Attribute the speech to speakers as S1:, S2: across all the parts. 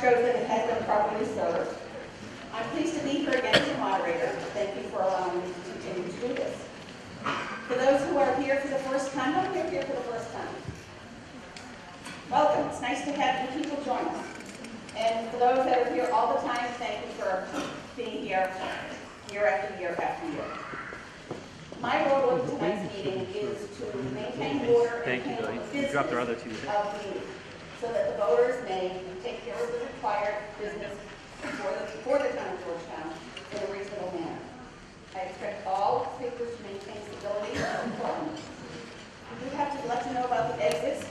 S1: shows that it has been properly served. I'm pleased to be here again as a moderator. Thank you for allowing me to continue to do this. For those who are here for the first time, how many are here for the first time? Welcome. It's nice to have you people join us. And for those that are here all the time, thank you for being here year after year after year. My role in tonight's meeting is to maintain order and handle the business of the meeting, so that the voters may take care of the required business for the town of Georgetown in a reasonable manner. I expect all speakers to maintain stability and quorum. We have to let you know about the exits.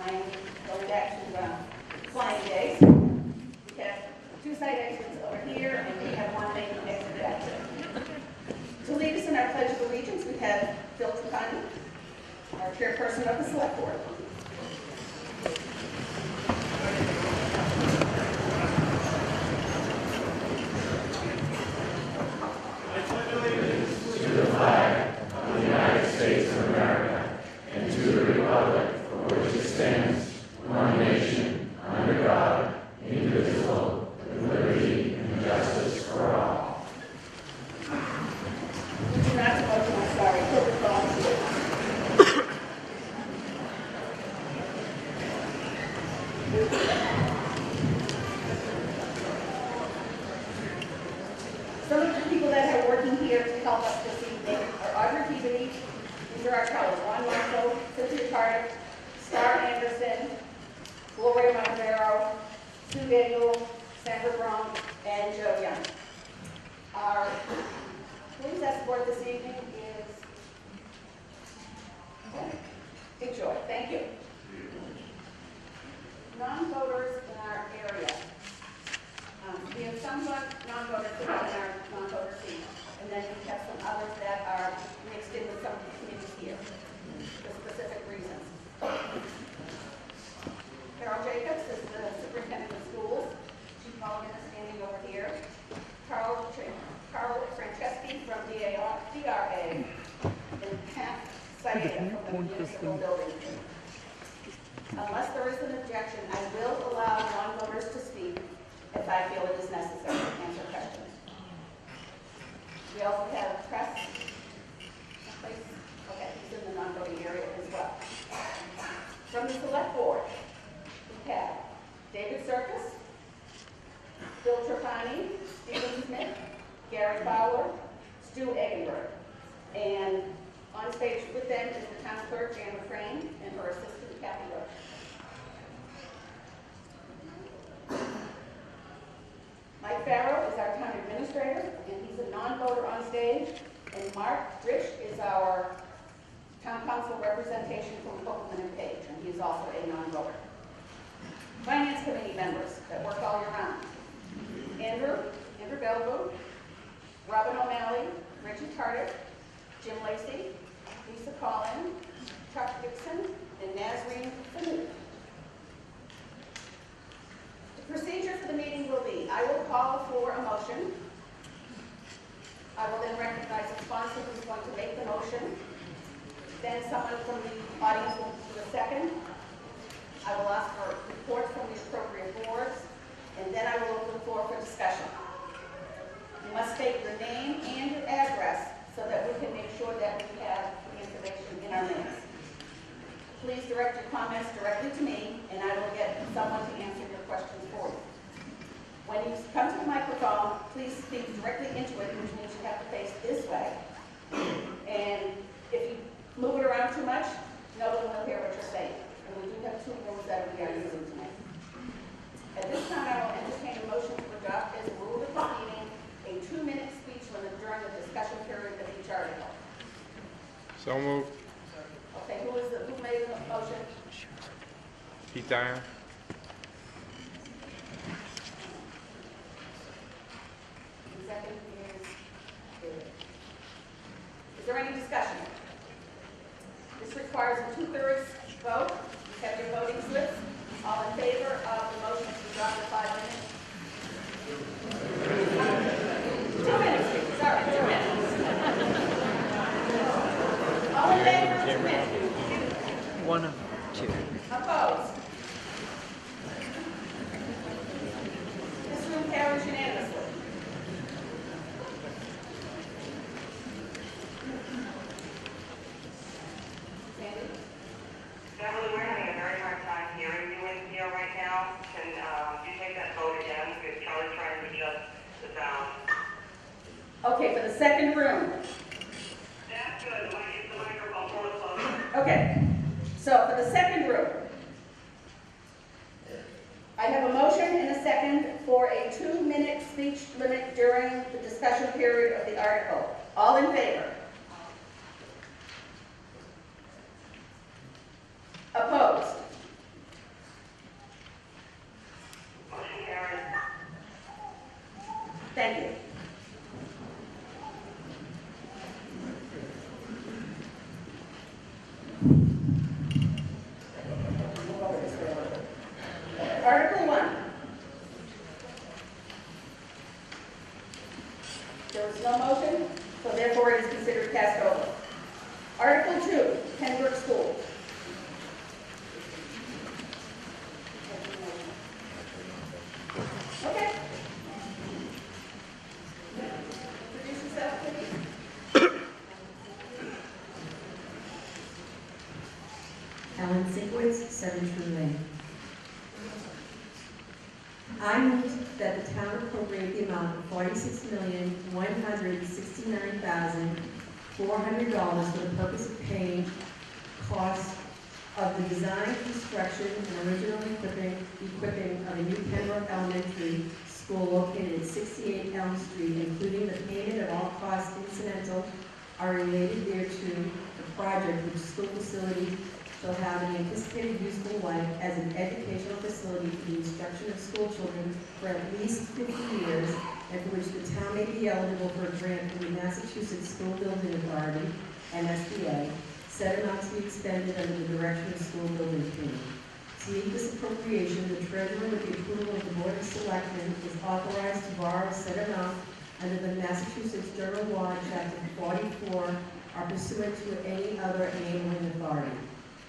S1: I'm going back to flying days. We have 2 side exits over here, and we have 1 main exit back there. To lead us in our Pledge of Allegiance, we have Phil Trapani, our chairperson of the Select Board. Unless there is an objection, I will allow non-voters to speak if I feel it is necessary to answer questions. We also have press. Okay, he's in the non-voting area as well. From the Select Board, we have David Circus, Bill Trapani, Stephen Smith, Gary Fowler, Stu Eggenberg, and on stage with them is the town clerk, Jan McCrane, and her assistant, Kathy Roach. Mike Farrow is our town administrator, and he's a non-voter on stage. And Mark Rich is our town council representation from Copeland and Page, and he's also a non-voter. Finance committee members that work all year round. Andrew Bellevue, Robin O'Malley, Richie Carter, Jim Lacey, Lisa Collin, Chuck Dixon, and Nazreen Fanou. The procedure for the meeting will be, I will call for a motion. I will then recognize the sponsor who's going to make the motion. Then someone from the audience will do a second. I will ask for reports from the appropriate boards, and then I will open the floor for discussion. You must state your name and your address so that we can make sure that we have the information in our minutes. Please direct your comments directly to me, and I will get someone to answer your questions for you. When you come to the microphone, please speak directly into it, which means you have to face this way. And if you move it around too much, no one will hear what you're saying. And we do have 2 rules that we are using tonight. At this time, I will entertain a motion to adopt as a rule of the meeting a 2-minute speech limit during the discussion period of each article.
S2: So moved.
S1: Okay, who made the motion?
S2: Pete Dyer.
S1: The second is David. Is there any discussion? This requires a 2/3 vote. You have your voting slips. All in favor of the motion to adopt the 5 minutes? 2 minutes, sorry, 2 minutes. All in favor of 2 minutes?
S3: 1 of 2.
S1: Opposed? Okay, for the second room.
S3: That's good, I might use the microphone more close.
S1: Okay, so for the second room, I have a motion and a second for a 2-minute speech limit during the discussion period of the article. All in favor? Opposed?
S3: Motion carries.
S1: Thank you. Article 1. There was no motion, so therefore it is considered passed over. Article 2, Pembroke School. Okay. Introduce yourself, please.
S4: Ellen Sinkowitz, 7 True Lane. I move that the town appropriate the amount of $46,169,400 for the purpose of paying costs of the design, construction, and original equipping of a new Pembroke Elementary School located at 68 Elm Street, including the payment of all costs incidental are related thereto, the project which school facility shall have an anticipated useful life as an educational facility for the instruction of school children for at least 50 years, and for which the town may be eligible for a grant from the Massachusetts School Building Authority, MSBA, said amount to be expended under the direction of School Building Committee. To meet this appropriation, the treasurer, with the approval of the Board of Selectmen, is authorized to borrow said amount under the Massachusetts General Law, Chapter 44, or pursuant to any other enabling authority.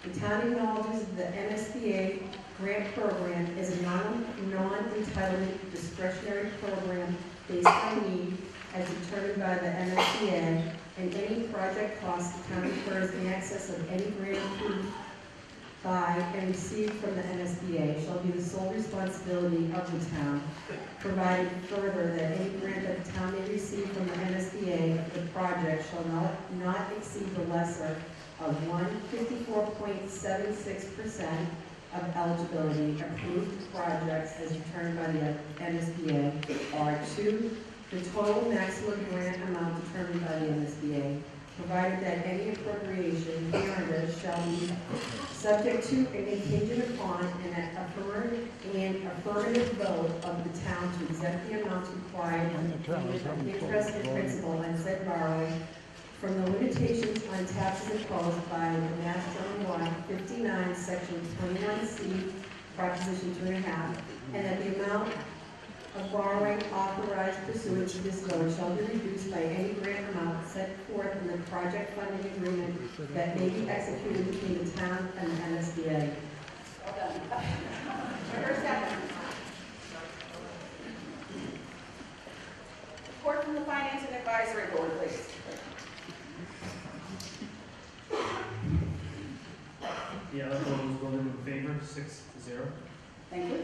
S4: The town acknowledges that the MSBA grant program is a non-entitlement discretionary program based on need as determined by the MSBA, and any project costs the town incurs in excess of any grant approved by and received from the MSBA shall be the sole responsibility of the town, provided further that any grant that the town may receive from the MSBA for the project shall not exceed the lesser of 154.76% of eligibility approved projects as determined by the MSBA, or 2, the total maximum grant amount determined by the MSBA, provided that any appropriation hereunder shall be subject to and contingent upon an affirmative vote of the town to exempt the amounts required of interest and principal on said borrowing from the limitations on taxes imposed by the Mass General Law 59, Section 21C, Proposition 2.5, and that the amount of borrowing authorized pursuant to this vote shall be reduced by any grant amount set forth in the project funding agreement that may be executed between the town and the MSBA.
S1: Well done. Member second. Report from the Finance and Advisory Board, please.
S5: The article was voted in favor, 6-0.
S1: Thank you.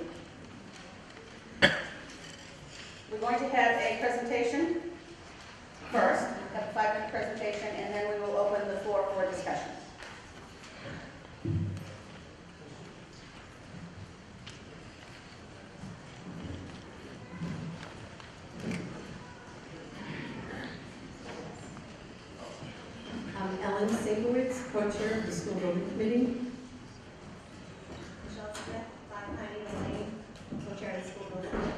S1: We're going to have a presentation first, have a 5-minute presentation, and then we will open the floor for discussion.
S4: I'm Ellen Sinkowitz, co-chair of the School Building Committee.
S6: Michelle Smith, 5 Pioneer Lane, co-chair of the School Building Committee.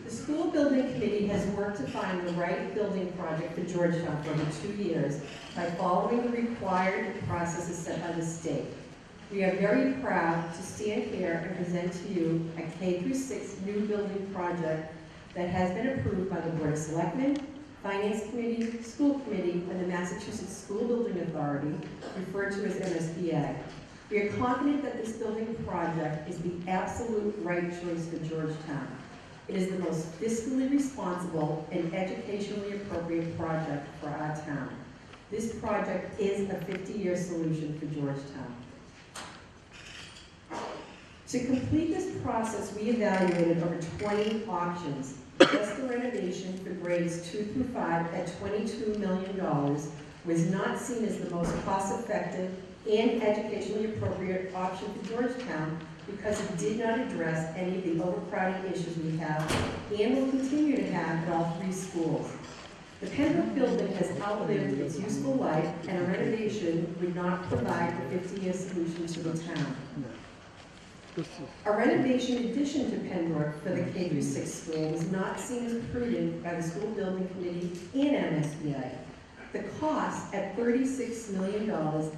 S4: The School Building Committee has worked to find the right building project for Georgetown for over 2 years by following the required processes set by the state. We are very proud to stand here and present to you a K-6 new building project that has been approved by the Board of Selectmen, Finance Committee, School Committee, and the Massachusetts School Building Authority, referred to as MSBA. We are confident that this building project is the absolute right choice for Georgetown. It is the most fiscally responsible and educationally appropriate project for our town. This project is a 50-year solution for Georgetown. To complete this process, we evaluated over 20 options. Just the renovation for grades 2 through 5 at $22 million was not seen as the most cost-effective and educationally appropriate option for Georgetown because it did not address any of the overcrowding issues we have and will continue to have at all 3 schools. The Pembroke building has outlived its useful life, and a renovation would not provide the 50-year solution to the town. A renovation addition to Pembroke for the K-6 school was not seen as prudent by the school building committee and MSBA. The cost at $36 million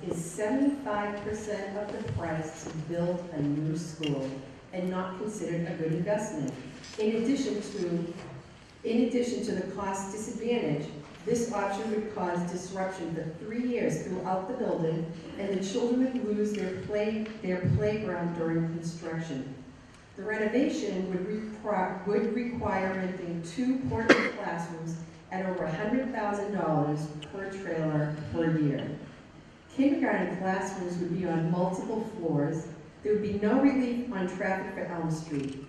S4: is 75% of the price to build a new school and not considered a good investment. In addition to the cost disadvantage, this option would cause disruption for 3 years throughout the building, and the children would lose their playground during construction. The renovation would require renting 2 portable classrooms at over $100,000 per trailer per year. Kindergarten classrooms would be on multiple floors. There would be no relief on traffic for Elm Street.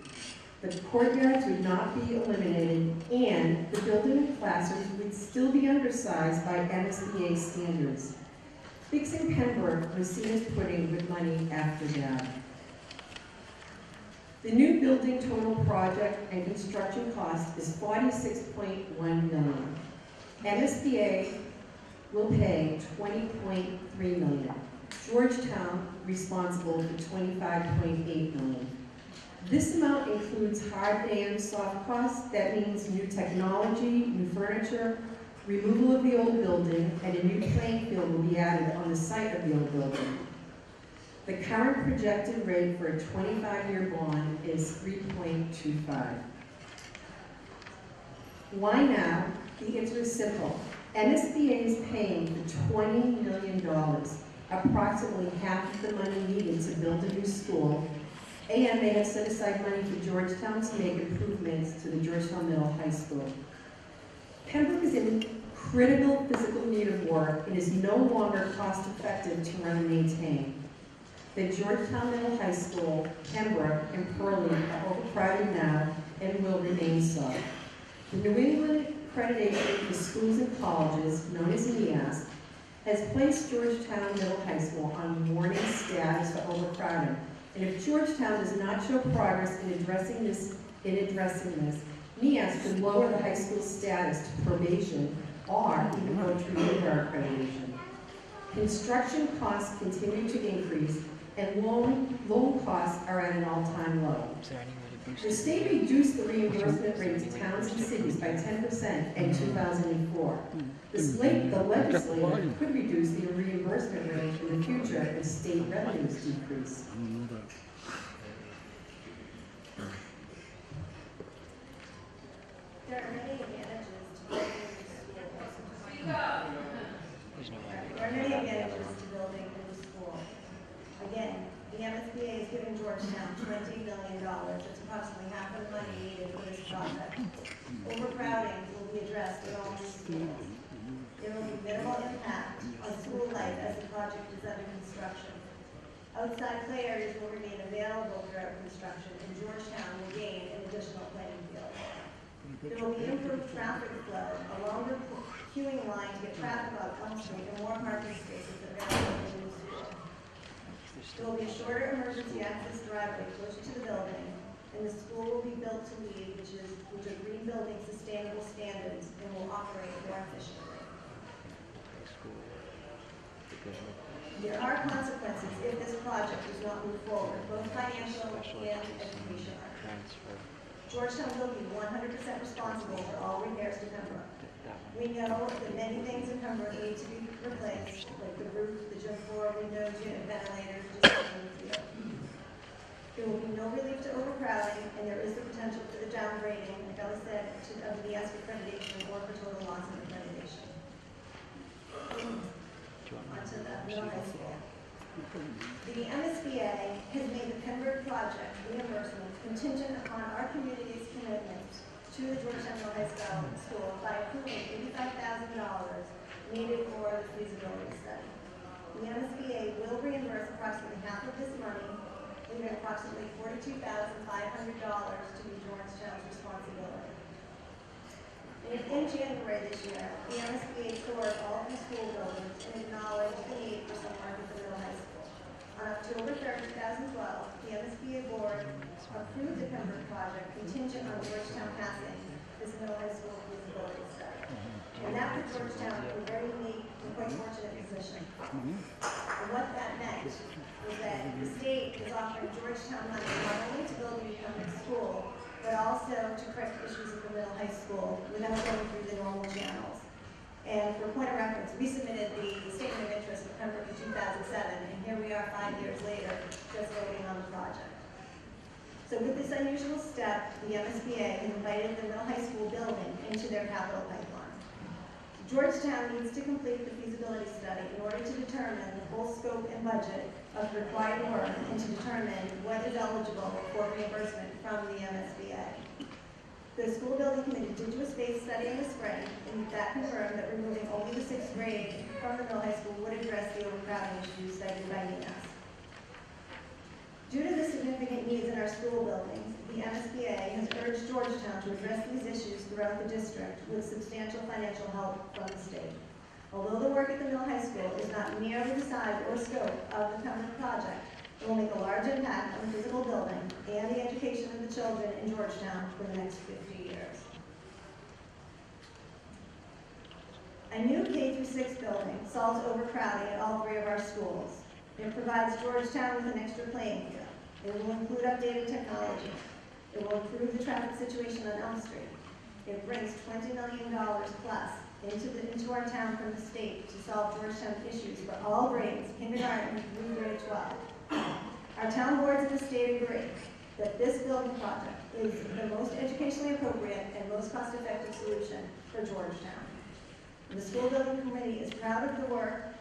S4: The courtyards would not be eliminated, and the building and classrooms would still be undersized by MSBA standards. Fixing Pembroke was seen as putting good money after that. The new building total project and construction cost is $46.1 million. MSBA will pay $20.3 million. Georgetown responsible for $25.8 million. This amount includes hard and soft costs. That means new technology, new furniture, removal of the old building, and a new playing field will be added on the site of the old building. The current projected rate for a 25-year bond is 3.25. Why now? The answer is simple. MSBA is paying for $20 million, approximately half of the money needed to build a new school, and they have set aside money for Georgetown to make improvements to the Georgetown Middle High School. Pembroke is in critical physical need of work and is no longer cost-effective to run and maintain. The Georgetown Middle High School, Pembroke, and Pearlie are overcrowded now and will remain so. The New England Accreditation for Schools and Colleges, known as NEAS, has placed Georgetown Middle High School on warning status for overcrowding. And if Georgetown does not show progress in addressing this, NEAS could lower the high school status to probation or even go to remove our accreditation. Construction costs continue to increase, and loan costs are at an all-time low. The state reduced the reimbursement rate to towns and cities by 10% in 2004. The legislature could reduce the reimbursement rate in the future if state revenues decrease.
S6: There are many advantages to building a new school. Again, the MSBA is giving Georgetown $20 million. That's approximately half of the money needed for this project. Overcrowding will be addressed at all new schools. There will be minimal impact on school life as the project is under construction. Outside play areas will remain available throughout construction, and Georgetown will gain an additional playing field. There will be improved traffic flow, a longer queuing line to get traffic off Elm Street, and more parking spaces available in the new school. There will be a shorter emergency access driveway closer to the building, and the school will be built to LEED, which are green building sustainable standards, and will operate more efficiently. There are consequences if this project does not move forward, both financial and educational. Georgetown will be 100% responsible for all repairs to Pembroke. We know that many things in Pembroke need to be replaced, like the roof, the gym floor, windows, unit ventilators, just to name a few. There will be no relief to overcrowding, and there is the potential for the downgrading, like I said, of the ESC accreditation or for total loss of accreditation. Onto the middle high school. The MSBA has made the Pembroke project reimbursement contingent upon our community's commitment to the Georgetown Middle High School by approving $85,000 needed for the feasibility study. The MSBA will reimburse approximately half of this money leaving approximately $42,500 to be Georgetown's responsibility. In January this year, the MSBA toured all three school buildings and acknowledged the need for some work at the middle high school. On October 3rd, 2012, the MSBA board approved the Pembroke project contingent on Georgetown passing this middle high school feasibility study. And that put Georgetown in a very unique and quite fortunate position. And what that meant was that the state is offering Georgetown money not only to build a new Pembroke school, but also to correct issues at the middle high school without going through the normal channels. And for point of reference, we submitted the statement of interest for Pembroke in 2007, and here we are 5 years later, just voting on the project. So with this unusual step, the MSBA has invited the middle high school building into their capital pipeline. Georgetown needs to complete the feasibility study in order to determine the full scope and budget of the required work and to determine what is eligible for reimbursement from the MSBA. The school building committee did do a space study in the spring, and that confirmed that removing only the 6th grade from the middle high school would address the overcrowding issues cited by NEAS. Due to the significant needs in our school buildings, the MSBA has urged Georgetown to address these issues throughout the district with substantial financial help from the state. Although the work at the middle high school is not nearly the size or scope of the Pembroke project, it will make a large impact on the physical building and the education of the children in Georgetown for the next 50 years. A new K-6 building solves overcrowding at all 3 of our schools. It provides Georgetown with an extra playing field. It will include updated technology. It will improve the traffic situation on Elm Street. It brings $20 million plus into our town from the state to solve Georgetown issues for all grades, kindergarten through grade 12. Our town boards in the state agree that this building project is the most educationally appropriate and most cost-effective solution for Georgetown. The school building committee is proud of the work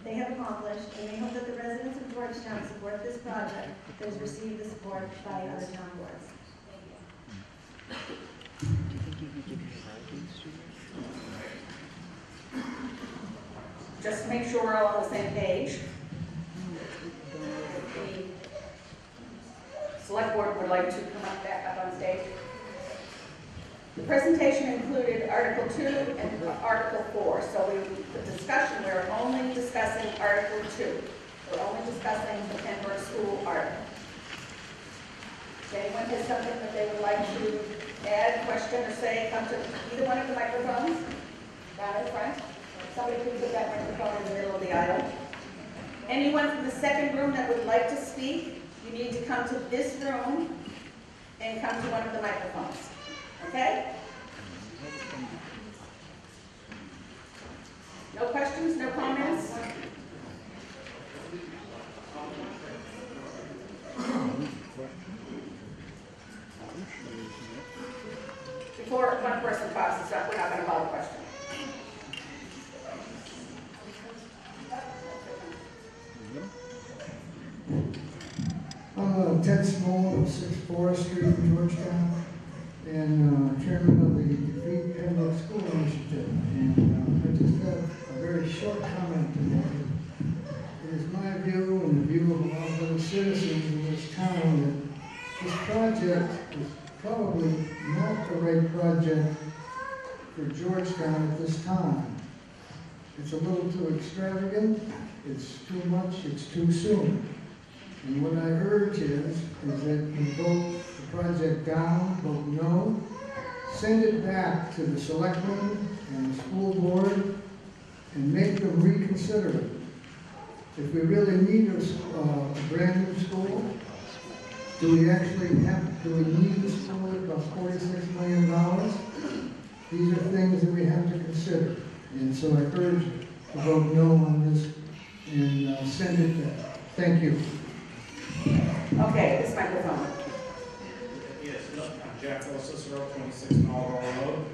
S6: they have accomplished, and they hope that the residents of Georgetown support this project that has received the support by other town boards.
S1: Just to make sure we're all on the same page, the select board would like to come back up on stage. The presentation included Article 2 and Article 4, so the discussion, we're only discussing Article 2. We're only discussing the Pembroke School article. If anyone has something that they would like to add, question, or say, come to either one of the microphones down in front. Somebody please put that microphone in the middle of the aisle. Anyone from the second room that would like to speak, you need to come to this room and come to one of the microphones. Okay? No questions, no comments? Before one person talks, we're not going to call the question.
S7: I'm Ted Small of 6 Forest Street in Georgetown, and chairman of the Defeat Pembroke School Initiative. And I just have a very short comment to make. It is my view and the view of a lot of the citizens in this town that this project is probably not the right project for Georgetown at this time. It's a little too extravagant, it's too much, it's too soon. And what I urge is that you vote the project down, vote no, send it back to the selectmen and the school board and make them reconsider it. If we really need a brand new school, do we need the school at about $46 million? These are things that we have to consider. And so I urge you to vote no on this and send it back. Thank you.
S1: Okay, this microphone.
S8: Yes, I'm Jack Cicero, 26 Marlboro Road.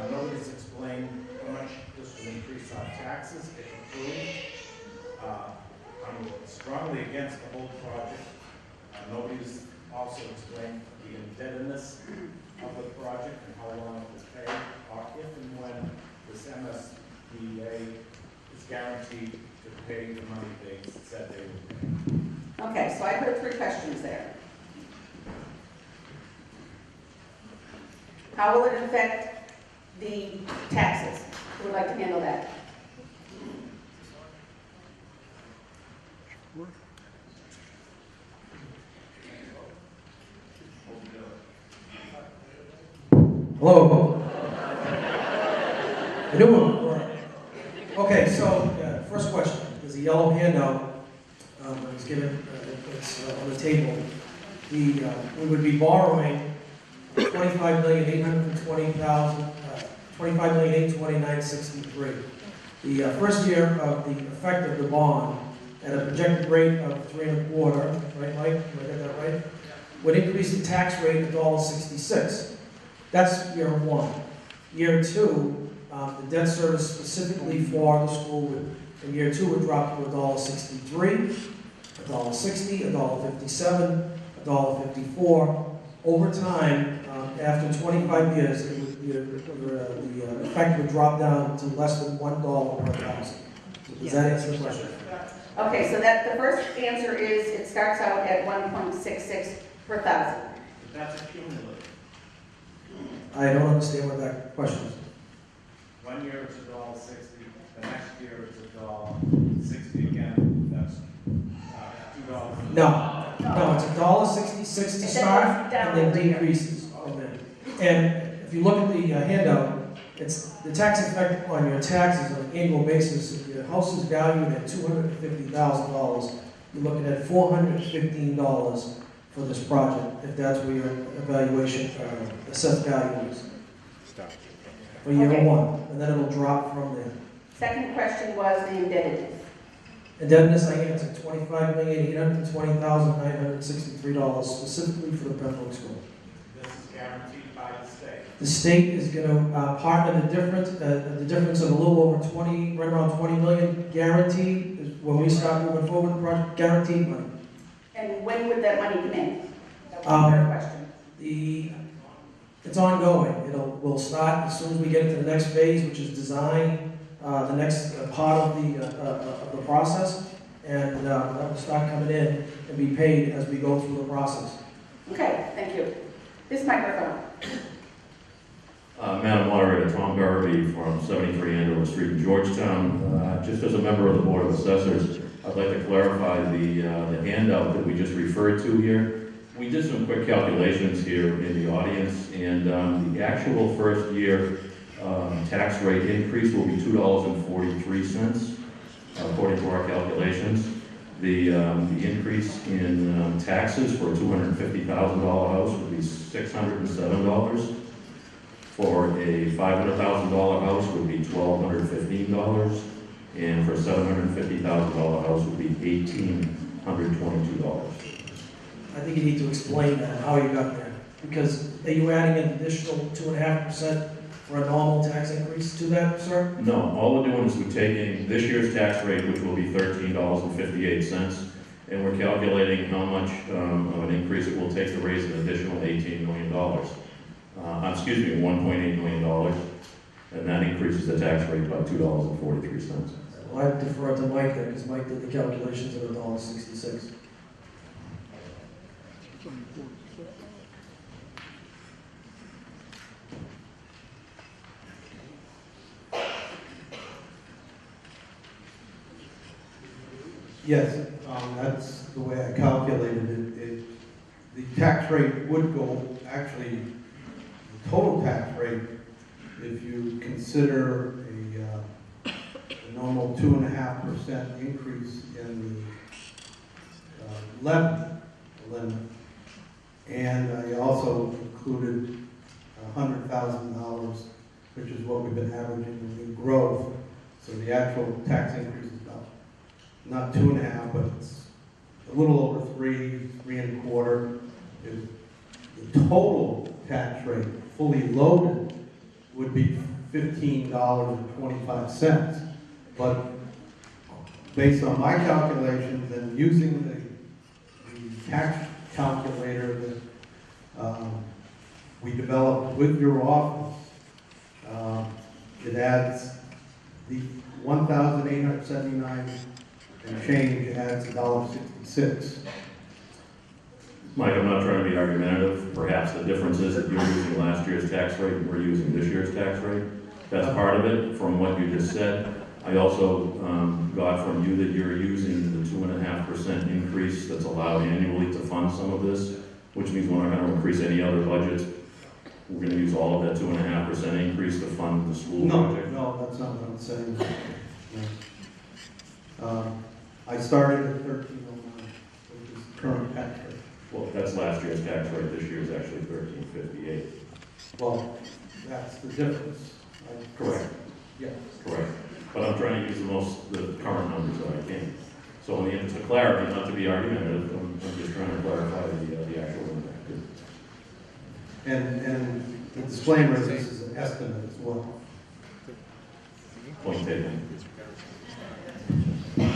S8: Nobody's explained how much this will increase our taxes if approved. I'm strongly against the whole project. Nobody's also explained the indebtedness of the project and how long it will pay, or if and when this MSBA is guaranteed to pay the money they said they would pay.
S1: Okay, so I heard three questions there. How will it affect the taxes? Who would like to handle that?
S9: Hello. I knew it. Okay, so first question. There's a yellow handout that was given. It's on the table. We would be borrowing $25,829,63. The first year of the effect of the bond at a projected rate of 3.25, right, Mike? Did I get that right? Would increase the tax rate to $1.66. That's year one. Year two, the debt service specifically for the school would, in year two, would drop to $1.63, $1.60, $1.57, $1.54. Over time, after 25 years, the effect would drop down to less than $1 per thousand. Does that answer the question?
S1: Okay, so that the first answer is it starts out at 1.66 per thousand.
S8: That's accumulative.
S9: I don't understand what that question is.
S8: 1 year it's $1.60, the next year it's $1.60 again, that's $2.
S9: No, it's $1.66 to start, and then decreases from there. And if you look at the handout, it's the tax effect on your taxes on an annual basis. If your house is valued at $250,000, you're looking at $415 for this project, if that's where your evaluation assessed value is.
S2: Stop.
S9: For year
S1: Okay.
S9: one, and then it'll drop from there.
S1: Second question was the indebtedness.
S9: Indebtedness, I answered $25,820,963 specifically for the Pembroke School.
S8: This is guaranteed by the state.
S9: The state is going to partner the difference of a little over 20, right around 20 million guaranteed is when we start moving forward with the project, guaranteed money.
S1: And when would that money come in? That was the third question.
S9: It's ongoing. We'll start as soon as we get into the next phase, which is design, the next part of the process, and that will start coming in and be paid as we go through the process.
S1: Okay, thank you. This microphone.
S10: Madam Moderator, Tom Garvey from 73 Andover Street in Georgetown. Just as a member of the Board of Assessors, I'd like to clarify the handout that we just referred to here. We did some quick calculations here in the audience, and the actual first year tax rate increase will be $2.43, according to our calculations. The increase in taxes for a $250,000 house would be $607. For a $500,000 house would be $1,215, and for a $750,000 house would be $1,822.
S9: I think you need to explain that, how you got there. Because are you adding an additional 2.5% for a normal tax increase to that, sir?
S10: No, all we're doing is we're taking this year's tax rate, which will be $13.58, and we're calculating how much of an increase it will take to raise an additional $18 million. $1.8 million, and that increases the tax rate by $2.43.
S9: Well, I defer to Mike there, because Mike did the calculations at $1.66.
S11: Yes, that's the way I calculated it. The tax rate would go, actually, the total tax rate, if you consider a normal 2.5% increase in the levy limit, and I also included $100,000, which is what we've been averaging in growth. So the actual tax increase is not 2.5, but it's a little over 3.25. The total tax rate, fully loaded, would be $15.25. But based on my calculations and using the tax calculator that we developed with your office, it adds the $1,879 and change adds $1.66. 6.
S10: Mike, I'm not trying to be argumentative. Perhaps the difference is that you're using last year's tax rate and we're using this year's tax rate. That's part of it from what you just said. I also got from you that you're using the 2.5% increase that's allowed annually to fund some of this, which means we're not going to increase any other budget. We're going to use all of that 2.5% increase to fund the school project.
S11: No, that's not what I'm saying. No. I started at 1309, which is the current tax rate.
S10: Well, that's last year's tax rate. This year is actually 1358.
S11: Well, that's the difference.
S10: Correct.
S11: Yeah.
S10: Correct. But I'm trying to use the current numbers that I can. So in the interest of clarity, not to be argumentative, I'm just trying to clarify the actual impact.
S11: And the disclaimer is this is an estimate as well.
S10: Point taken.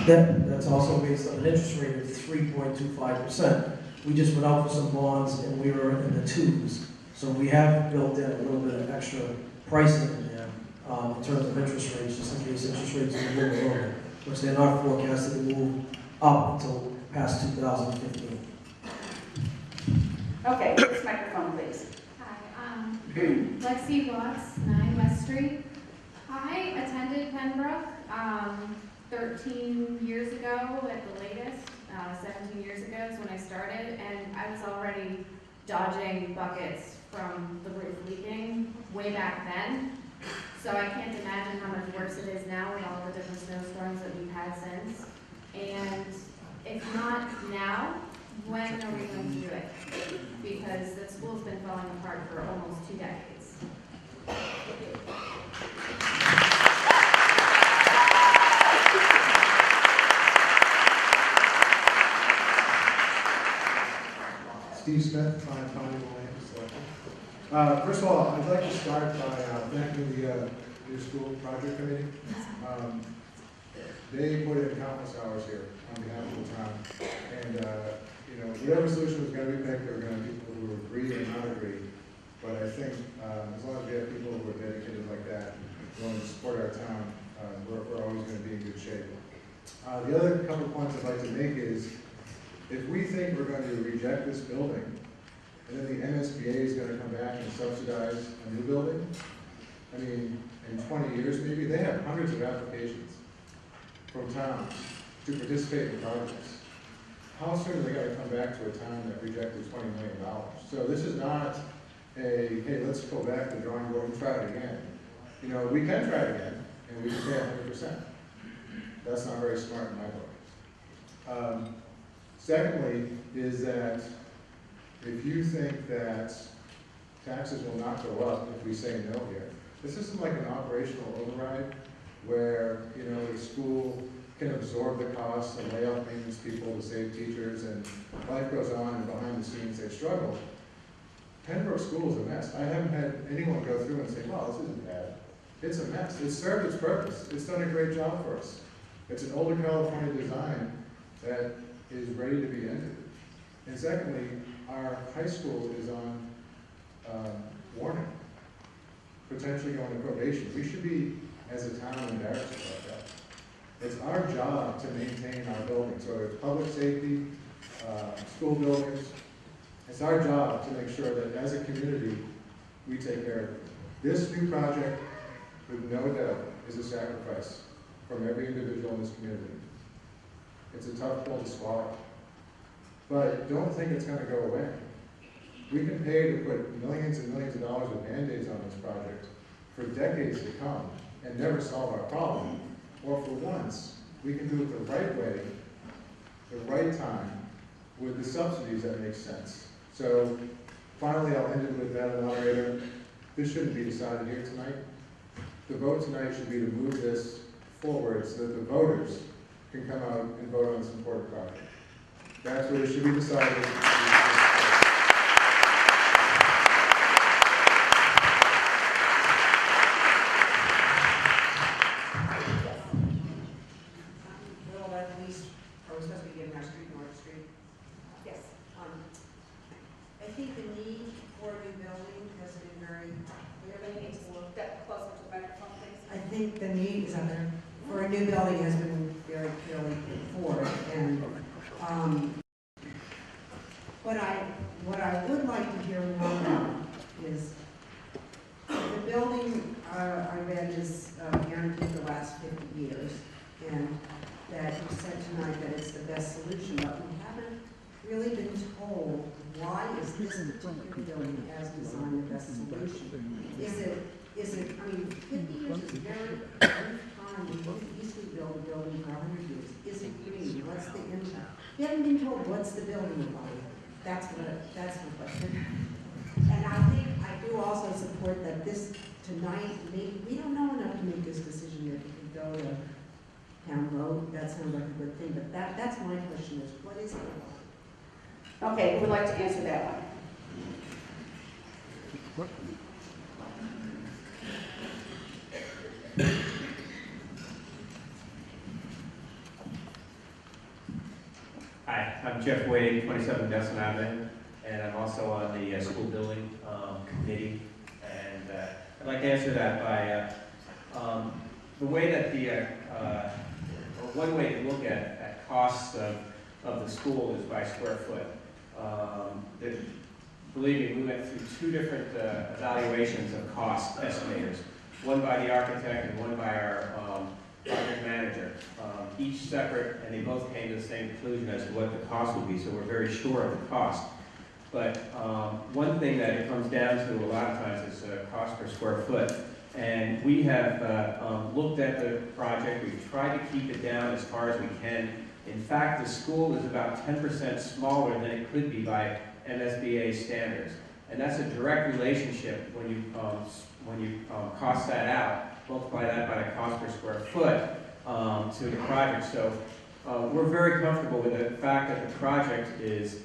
S9: That's also based on an interest rate of 3.25%. We just went out for some bonds and we were in the 2s. So we have built in a little bit of extra pricing in there in terms of interest rates, just in case interest rates move a little bit, which they're not forecasted to move up until past 2015.
S1: Okay, this microphone, please.
S12: Hi, Lexi Watts, 9 West Street. I attended Pembroke 13 years ago at the latest. 17 years ago is when I started, and I was already dodging buckets from the roof leaking way back then. So I can't imagine how much worse it is now with all the different snowstorms that we've had since. And if not now, when are we going to do it? Because the school's been falling apart for almost 2 decades.
S13: Steve Smith, Client County Land. First of all, I'd like to start by thanking the new school project committee. They put in countless hours here on behalf of the town, and whatever solution was going to be picked, there were going to be people who agree and not agree. But I think as long as we have people who are dedicated like that, willing to support our town, we're always going to be in good shape. The other couple points I'd like to make is, if we think we're going to reject this building, and then the MSBA is going to come back and subsidize a new building, I mean, in 20 years maybe, they have hundreds of applications from towns to participate in projects. How soon are they going to come back to a town that rejected $20 million? So this is not a, hey, let's go back to the drawing board and try it again. We can try it again, and we can pay 100%. That's not very smart in my book. Secondly, is that if you think that taxes will not go up if we say no here, this isn't like an operational override where, the school can absorb the costs and lay off maintenance people to save teachers, and life goes on, and behind the scenes they struggle. Pembroke School is a mess. I haven't had anyone go through and say, well, this isn't bad. It's a mess. It's served its purpose. It's done a great job for us. It's an older California design that is ready to be entered. And secondly, our high school is on warning, potentially going to probation. We should be, as a town, embarrassed about that. It's our job to maintain our buildings, whether it's public safety, school buildings. It's our job to make sure that as a community, we take care of it. This new project, with no doubt, is a sacrifice from every individual in this community. It's a tough pill to swallow. But don't think it's going to go away. We can pay to put millions and millions of dollars of Band-Aids on this project for decades to come and never solve our problem. Or for once, we can do it the right way, the right time, with the subsidies that make sense. So finally, I'll end it with that, moderator. This shouldn't be decided here tonight. The vote tonight should be to move this forward so that the voters can come out and vote on this important project. That's what it should be decided.
S6: I think the need for a new building has been very,
S1: Everybody needs to look closer to the microphone, please.
S6: I think the need is out there for a new building has been very clearly put forward. And
S14: What I would like to hear more about is the building I read is guaranteed to last 50 years, and that you said tonight that it's the best solution, but we haven't really been told why is this particular building as designed the best solution. Is it, I mean, 50 years is very brief time. We used to build a building for 100 years. Is it green? What's the impact? We haven't been told what's the building about. That's my question. And I do also support that this tonight, we don't know enough to make this decision yet. If we go to town road, that sounds like a good thing, but that's my question is, what is it about?
S1: Okay, who would like to answer that one?
S15: Hi, I'm Jeff Wade, 27 Destin Avenue, and I'm also on the school building committee. And I'd like to answer that by the way that one way to look at costs of the school is by square foot. Believe me, we went through two different evaluations of cost estimators, one by the architect and one by our project manager, each separate, and they both came to the same conclusion as to what the cost would be, so we're very sure of the cost. But one thing that it comes down to a lot of times is cost per square foot. And we have looked at the project, we've tried to keep it down as far as we can. In fact, the school is about 10% smaller than it could be by MSBA standards. And that's a direct relationship when you cost that out, multiply that by the cost per square foot to the project. So we're very comfortable with the fact that the project is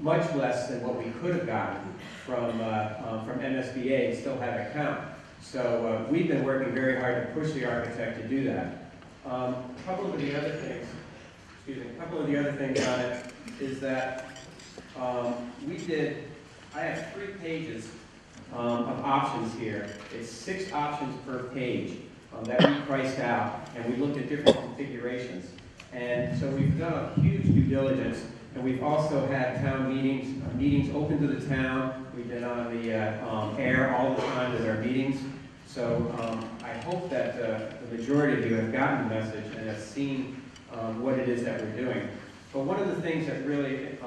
S15: much less than what we could have gotten from MSBA and still have it count. So we've been working very hard to push the architect to do that. A couple of the other things on it is that I have 3 pages of options here. It's 6 options per page that we priced out, and we looked at different configurations. And so we've done a huge due diligence, and we've also had town meetings open to the town. We've been on the air all the time with our meetings. So I hope that the majority of you have gotten the message and have seen what it is that we're doing. But one of the things that really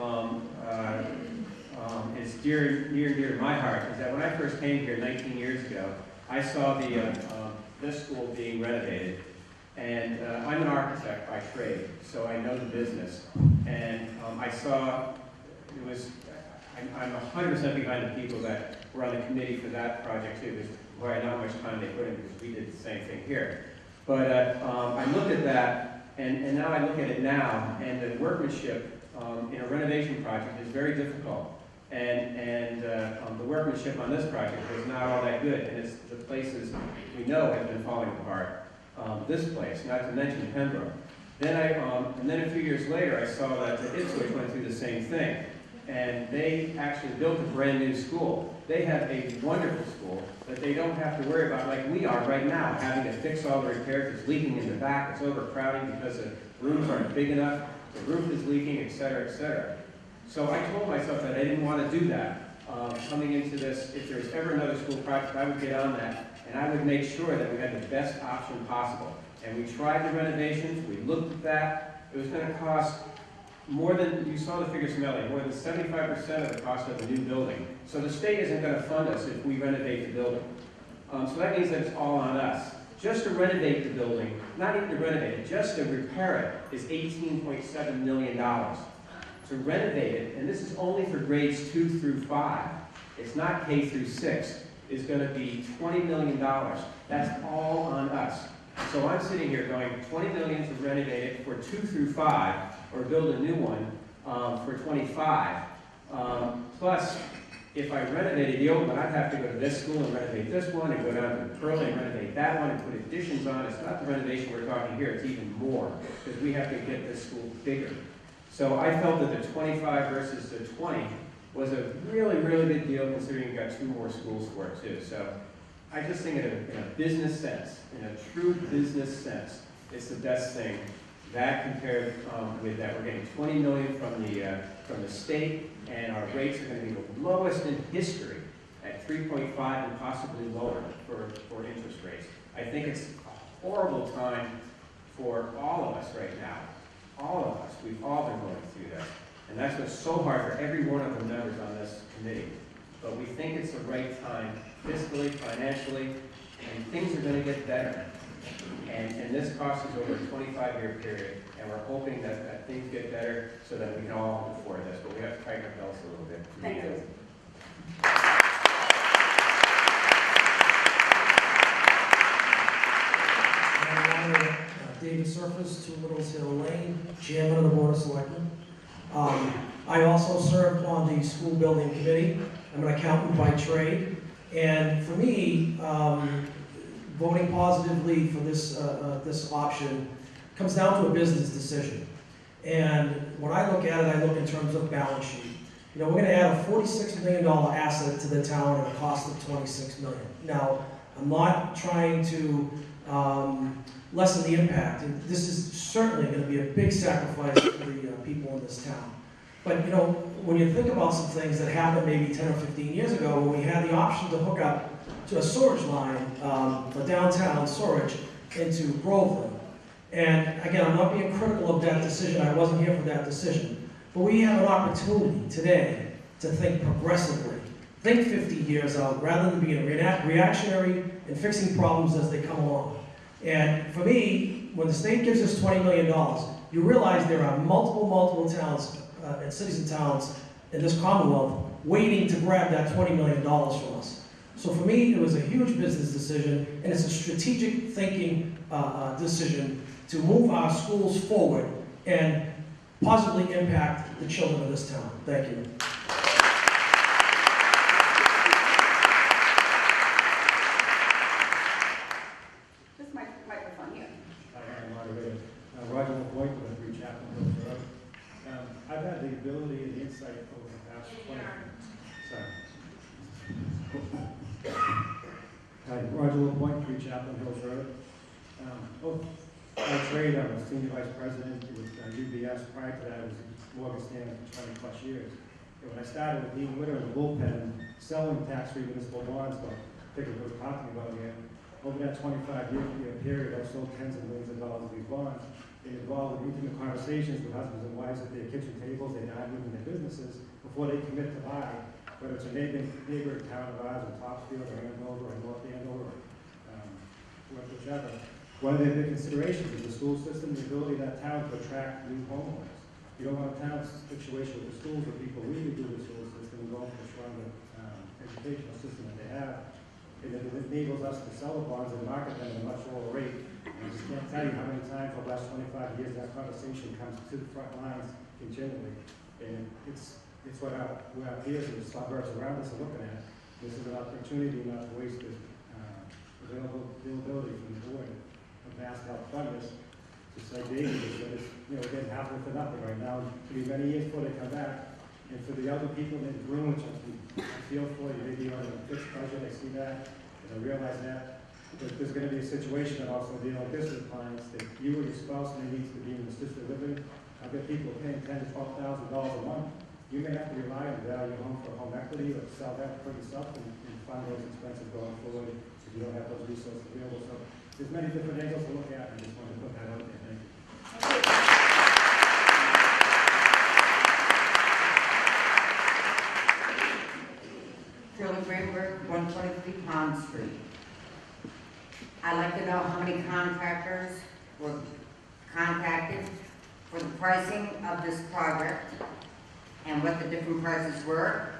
S15: is near and dear to my heart is that when I first came here 19 years ago, I saw this school being renovated. And I'm an architect by trade, so I know the business. And I saw I'm 100% behind the people that were on the committee for that project too, where I know how much time they put in, because we did the same thing here. But I looked at that, and now I look at it now, and the workmanship in a renovation project is very difficult. And the workmanship on this project was not all that good, and it's the places we know have been falling apart. This place, not to mention Pembroke. Then and then a few years later, I saw that Ipswich went through the same thing, and they actually built a brand new school. They have a wonderful school that they don't have to worry about, like we are right now, having to fix all the repairs. It's leaking in the back, it's overcrowding because the rooms aren't big enough, the roof is leaking, et cetera, et cetera. So I told myself that I didn't want to do that. Coming into this, if there's ever another school project, I would get on that, and I would make sure that we had the best option possible. And we tried the renovations, we looked at that. It was going to cost more than, you saw the figures from Elliot, more than 75% of the cost of the new building. So the state isn't going to fund us if we renovate the building. So that means that it's all on us. Just to renovate the building, not even to renovate it, just to repair it is $18.7 million. To renovate it, and this is only for grades 2 through 5, it's not K through 6, is going to be $20 million. That's all on us. So I'm sitting here going, $20 million to renovate it for 2 through 5, or build a new one for 25. Plus, if I renovated the old one, I'd have to go to this school and renovate this one, and go down to Pearl and renovate that one, and put additions on. It's not the renovation we're talking here, it's even more, because we have to get this school bigger. So I felt that the 25 versus the 20 was a really, really big deal, considering you've got 2 more schools for it too. So I just think in a business sense, in a true business sense, it's the best thing That compared with that, we're getting 20 million from the state, and our rates are going to be the lowest in history at 3.5 and possibly lower for interest rates. I think it's a horrible time for all of us right now. All of us. We've all been going through this. And that's what's so hard for every one of the members on this committee. But we think it's the right time, fiscally, financially, and things are going to get better. And this cost is over a 25-year period, and we're hoping that things get better so that we can all afford this. But we have to tighten our belts a little bit.
S1: Thank you.
S9: David Surface, 2 Littles Hill Lane, Chairman of the Board of Selectmen. I also served on the school building committee. I'm an accountant by trade. And for me, voting positively for this option comes down to a business decision. And when I look at it, I look in terms of balance sheet. You know, we're going to add a $46 million asset to the town at a cost of $26 million. Now, I'm not trying to lessen the impact. And this is certainly going to be a big sacrifice for the people in this town. But, you know, when you think about some things that happened maybe 10 or 15 years ago, when we had the option to hook up to a storage line for downtown storage into Groveland. And again, I'm not being critical of that decision. I wasn't here for that decision. But we have an opportunity today to think progressively. Think 50 years out rather than being reactionary and fixing problems as they come along. And for me, when the state gives us $20 million, you realize there are multiple towns and cities and towns in this Commonwealth waiting to grab that $20 million from us. So for me, it was a huge business decision, and it's a strategic thinking decision to move our schools forward and positively impact the children of this town. Thank you.
S1: This microphone here.
S5: Roger LaPointe with 3 Chapel Hill Road. I've had the ability and the insight over the past 20 Hi, Roger LaPointe, 3 Chapel Hills Road. By trade, I was senior vice president with UBS. Prior to that, I was at Morgan Stanley for 20 plus years. And when I started with Dean Witter in the bullpen, selling tax-free municipal bonds, but thinking what we're talking about here, over that 25-year period, I've sold tens of millions of dollars of these bonds. They involved in intimate conversations with husbands and wives at their kitchen tables. They're not moving their businesses before they commit to buy, whether it's a neighboring town of ours in Topsfield or Andover or North Andover, whichever. One of their big considerations is the school system, the ability of that town to attract new homeowners. You don't want a town situation with the schools where people really do the school system and go for a stronger educational system that they have. And it enables us to sell the bonds and market them at a much lower rate. And I just can't tell you how many times over the last 25 years that conversation comes to the front lines continually. And it's what our peers in the suburbs around us are looking at. This is an opportunity not to waste the availability from the board of mass help fund this. Just like David said, it's, getting half for nothing right now. It'll be many years before they come back. And for the other people in the room, which I feel for, you may be on a fixed budget, I see that, and I realize that. But there's going to be a situation that also dealing with this with clients that you or your spouse may need to be in assisted living. I've got people paying $10,000 to $12,000 a month. You may have to rely on the value of home for home equity or sell that for yourself and fund those expenses going forward if you don't have those resources available. So there's many different angles to look at. I just wanted to put that out there. Thank you.
S16: Shirley Greenberg, 123 Pond Street. I'd like to know how many contractors were contacted for the pricing of this project and what the different prices were,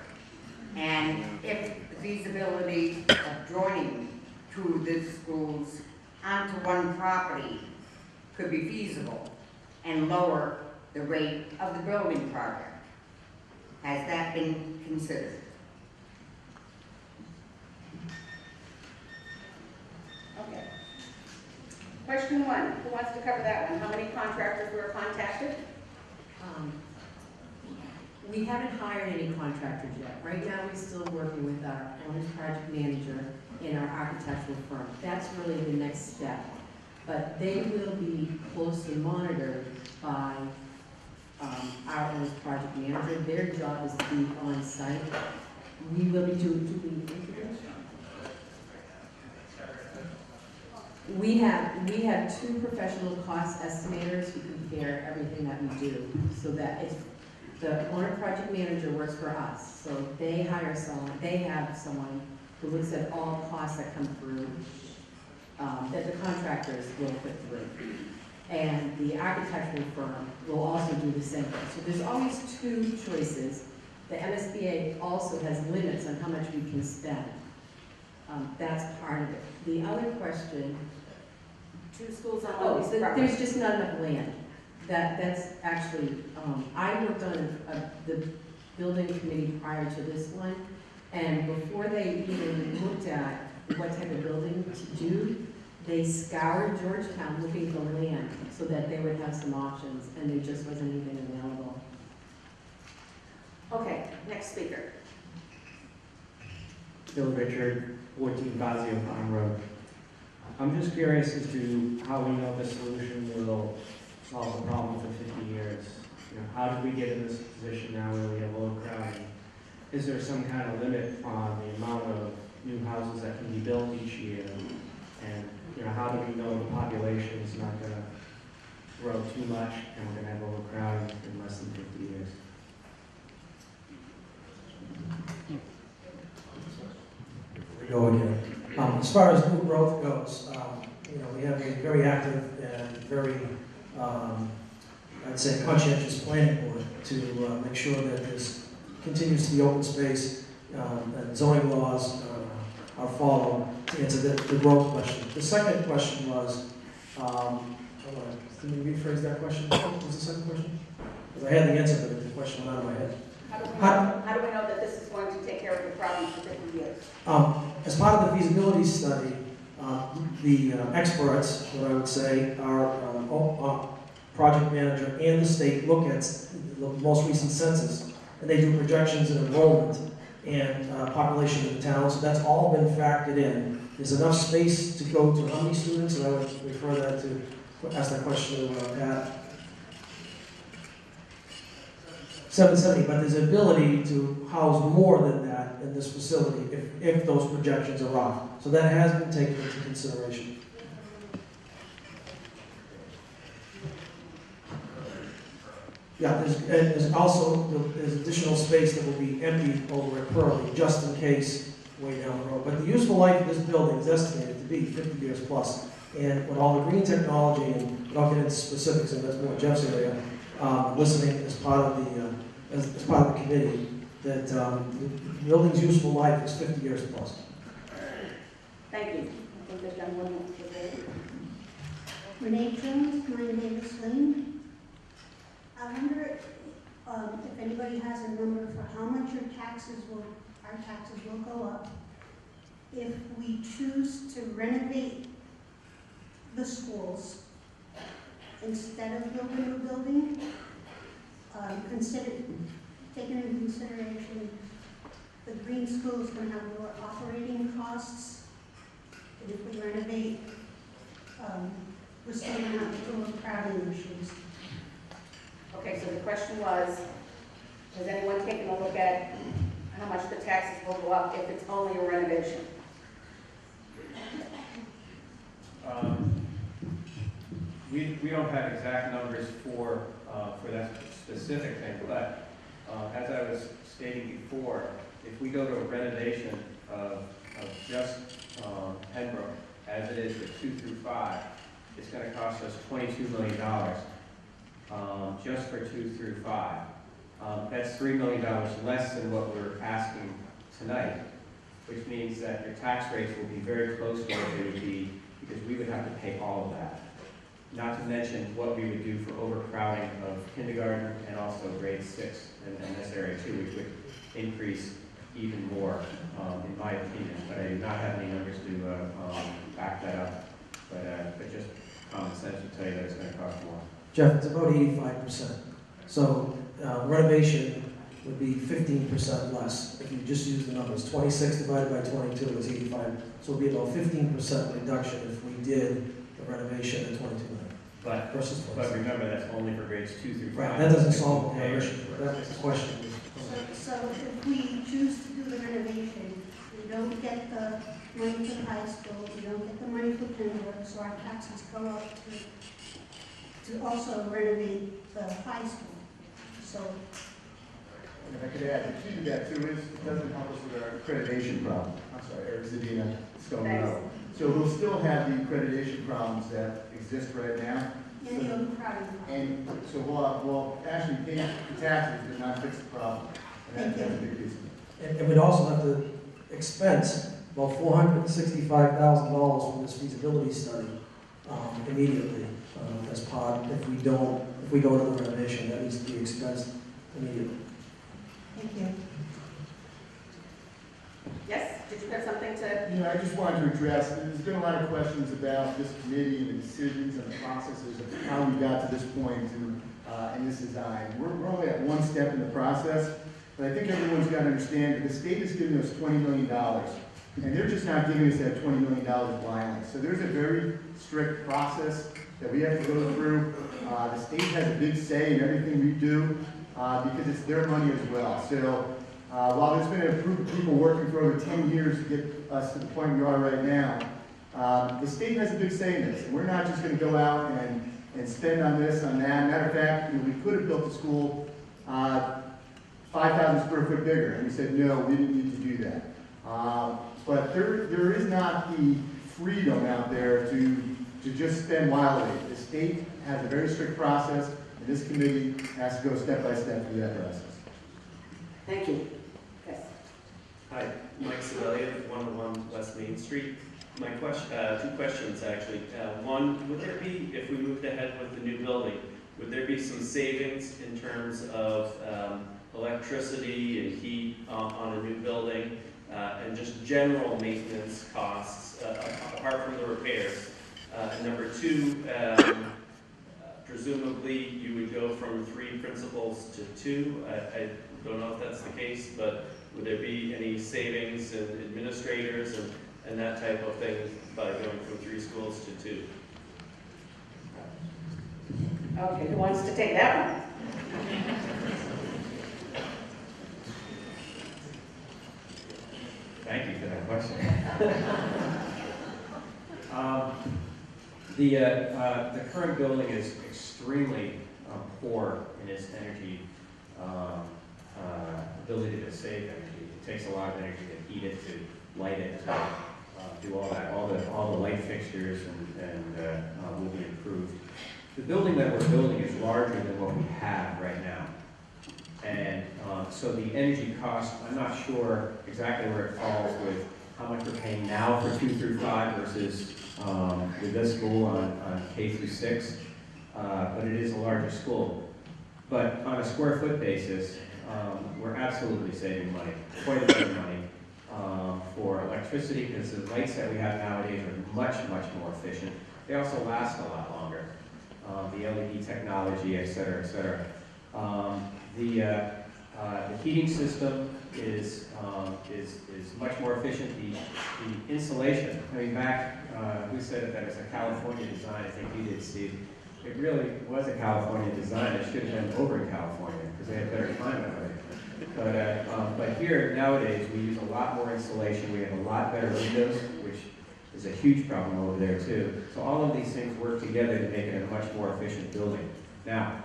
S16: and if the feasibility of joining two of the schools onto one property could be feasible and lower the rate of the building project. Has that been considered?
S1: Okay. Question 1, who wants to cover that one? How many contractors were contacted?
S4: We haven't hired any contractors yet. Right now, we're still working with our owner's project manager and our architectural firm. That's really the next step. but they will be closely monitored by our own project manager. Their job is to be on site. We will be doing We have two professional cost estimators who compare everything that we do, so that if the owner project manager works for us, so they hire someone, they have someone who looks at all costs that come through, that the contractors will put through. And the architectural firm will also do the same thing. So there's always two choices. The MSBA also has limits on how much we can spend. That's part of it. The other question,
S1: Two schools on one piece of property.
S4: there's just not enough land. That's actually, I worked on the building committee prior to this one, and before they even looked at what type of building to do, they scoured Georgetown looking for land so that they would have some options, and there just wasn't anything available.
S1: Okay, next speaker.
S17: Bill Richard, 14 Fazio Farm Road. I'm just curious as to how we know this solution will solve the problem for 50 years. You know, how did we get in this position now where we have overcrowding? Is there some kind of limit on the amount of new houses that can be built each year? And you know, how do we know the population is not going to grow too much and we're going to have overcrowding in less than 50 years?
S9: Go again. As far as new growth goes, you know, we have a very active and very, I'd say, conscientious planning board to make sure that this continues to be open space and zoning laws are followed to answer the growth question. The second question was, can you rephrase that question? What was the second question? Because I had the answer, but the question went out of my head.
S1: How do we know that this is going to take care of the problem for 50 years?
S9: As part of the feasibility study, the experts, what I would say, our project manager and the state look at the most recent census, and they do projections in enrollment and population of the town, so that's all been factored in. There's enough space to go to how many students, and I would refer that to, ask that question to Pat. 770, but there's ability to house more than that in this facility if those projections are off. So that has been taken into consideration. Yeah, there's also there's additional space that will be empty over at Pearlie, just in case way down the road. But the useful life of this building is estimated to be 50 years plus. And with all the green technology, and I'll get into specifics, and that's more Jeff's area, listening as part of the as part of the committee, that the building's useful life is 50 years plus.
S1: Thank you. I think there's one more.
S18: Renee Jones, 9 Davis Lane. I wonder if anybody has a number for how much our taxes will go up if we choose to renovate the schools instead of building a new building. Taking into consideration the green school is going to have lower operating costs, and if we renovate, we're still going to have overcrowding issues.
S1: Okay, so the question was, has anyone taken a look at how much the taxes will go up if it's only a renovation?
S15: We don't have exact numbers for that specific thing, but as I was stating before, if we go to a renovation of just Pembroke, as it is with 2 through 5, it's going to cost us $22 million just for 2 through 5. That's $3 million less than what we're asking tonight, which means that your tax rates will be very close to what they would be, because we would have to pay all of that. Not to mention what we would do for overcrowding of kindergarten and also grade 6 in this area too, which would increase even more, in my opinion. But I do not have any numbers to back that up. But just common sense would tell you that it's going to cost more.
S9: Jeff, it's about 85%. So renovation would be 15% less if you just use the numbers. 26 divided by 22 is 85. So it would be about 15% reduction if we did the renovation at 22 million
S15: But,
S9: versus
S15: but
S9: 26.
S15: remember, that's only for grades 2 through 5.
S9: Right, that doesn't solve the
S15: Pay
S9: issue, that's the question.
S18: So if we choose to do the renovation, we don't get the money for the high school, we don't get the money for Pembroke, so our taxes go up to also renovate the high school. So
S13: And if I could add, the key to that too is, it doesn't help us with our accreditation problem. I'm sorry, Eric Zadina, Stone Road. So we'll still have the accreditation problems that exist right now.
S18: and the overcrowding.
S13: And so we'll actually pay the taxes, but not fix the problem. And that's a big piece of it.
S9: And we'd also have to expense about $465,000 from this feasibility study immediately as part, if we go to the renovation, that needs to be expensed immediately.
S18: Thank you.
S1: Yes, did you have something to?
S13: I just wanted to address, there's been a lot of questions about this committee and the decisions and the processes of how we got to this point in this design. We're only at one step in the process, but I think everyone's got to understand that the state is giving us $20 million, and they're just not giving us that $20 million blindly. So there's a very strict process that we have to go through. The state has a big say in everything we do because it's their money as well. So while there's been a group of people working for over 10 years to get us to the point we are right now, the state has a big say in this. And we're not just going to go out and spend on this, on that. Matter of fact, we could have built the school 5,000 square foot bigger, and we said, no, we didn't need to do that. But there is not the freedom out there to just spend wildly. The state has a very strict process, and this committee has to go step by step through that process.
S1: Thank you. Yes.
S19: Hi, Mike Sebelian, 101 West Main Street. My question, two questions actually. One, would there be, if we moved ahead with the new building, would there be some savings in terms of electricity and heat on a new building and just general maintenance costs apart from the repairs? And number two, presumably you would go from 3 principals to 2. I don't know if that's the case, but would there be any savings in administrators and that type of thing by going from 3 schools to 2?
S1: Okay, who wants to take that one?
S15: Thank you for that question. The current building is extremely poor in its energy ability to save energy. It takes a lot of energy to heat it, to light it, to do all that. All the light fixtures and will be improved. The building that we're building is larger than what we have right now. And so the energy cost, I'm not sure exactly where it falls with how much we're paying now for 2 through 5 versus with this school on K through 6, but it is a larger school. But on a square foot basis, we're absolutely saving money, quite a bit of money for electricity, because the lights that we have nowadays are much, much more efficient. They also last a lot longer. The LED technology, et cetera, et cetera. The heating system is much more efficient. The insulation, coming back, who said it, that it's a California design? I think you did, Steve. It really was a California design. It should have been over in California because they had better climate. But here nowadays we use a lot more insulation. We have a lot better windows, which is a huge problem over there too. So all of these things work together to make it a much more efficient building. Now,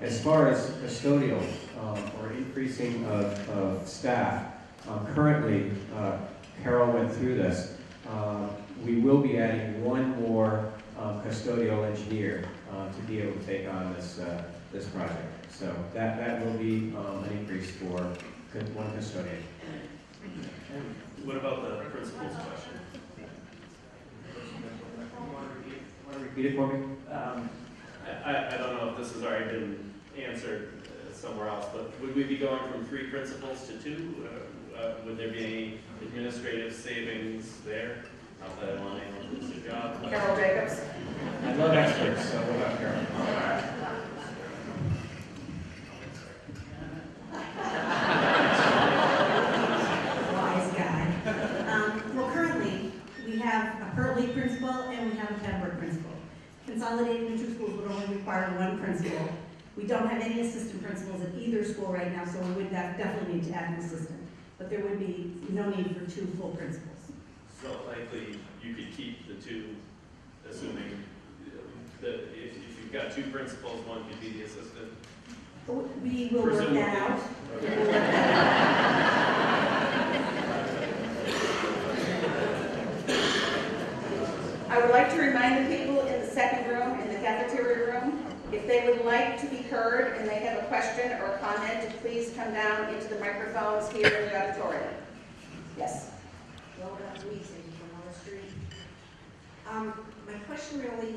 S15: as far as custodial or increasing of staff, currently, Carol went through this. We will be adding 1 more custodial engineer to be able to take on this project. So that will be an increase for 1 custodian.
S19: What about the principal's question?
S15: Want to repeat it for me?
S19: I don't know if this has already been answered somewhere else, but would we be going from 3 principals to 2? Would there be any administrative savings there? Not that I want anyone to lose their job.
S1: Carol Jacobs.
S15: I love experts, so what about Carol?
S6: Wise guy. Well, currently, we have a Pearlie principal and we have a Pembroke
S20: consolidating the two schools would only require one principal. We don't have any assistant principals at either school right now, so we would definitely need to add an assistant. But there would be no need for two full principals.
S19: So likely you could keep the two, assuming that if you've got two principals, one could be the assistant.
S20: We will work that out.
S1: I would like to remind the people in the second room, in the cafeteria room, if they would like to be heard and they have a question or a comment, to please come down into the microphones here in the auditorium. Yes.
S14: My question really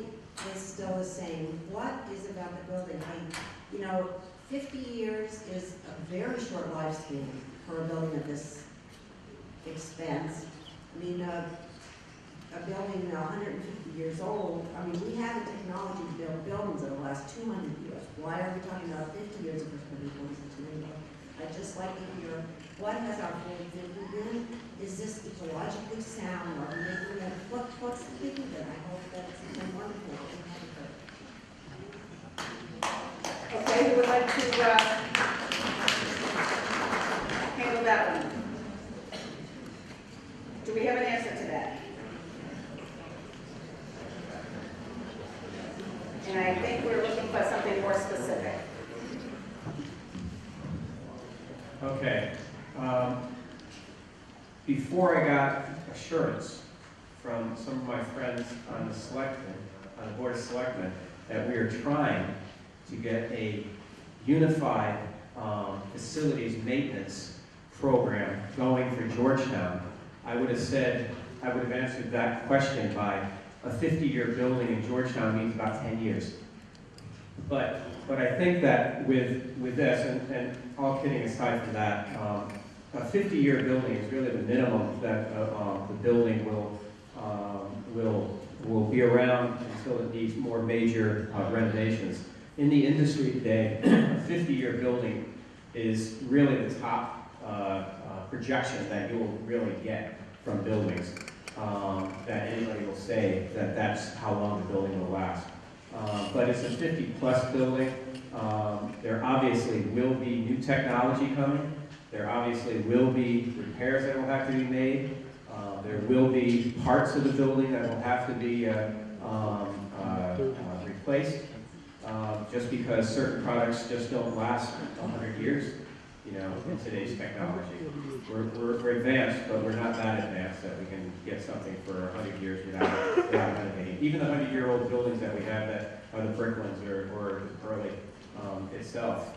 S14: is still the same. What is about the building? 50 years is a very short lifespan for a building of this expense. I mean, a building 150 years old, I mean, we have the technology to build buildings that will last 200 years. Why are we talking about 50 years if we're going to be buildings in 200 years? I'd just like to hear, what has our full thinking been? Is this ecologically sound? Are we making it, what's the thinking then? I hope that it's something wonderful.
S1: Okay, who would like to handle that one? Do we have an answer to that? And I think we're looking for something more specific.
S15: Okay. Before I got assurance from some of my friends on the Board of Selectmen, that we are trying to get a unified facilities maintenance program going for Georgetown, I would have answered that question by a 50-year building in Georgetown means about 10 years. But I think that with this, and all kidding aside from that, a 50-year building is really the minimum that the building will be around until it needs more major renovations. In the industry today, a 50-year building is really the top projection that you will really get from buildings. That anybody will say that that's how long the building will last. But it's a 50-plus building. There obviously will be new technology coming. There obviously will be repairs that will have to be made. There will be parts of the building that will have to be replaced. Just because certain products just don't last 100 years, in today's technology. We're advanced, but we're not that advanced that we can get something for 100 years without renovating. Even the 100-year-old buildings that we have that are the brick ones or Burley itself,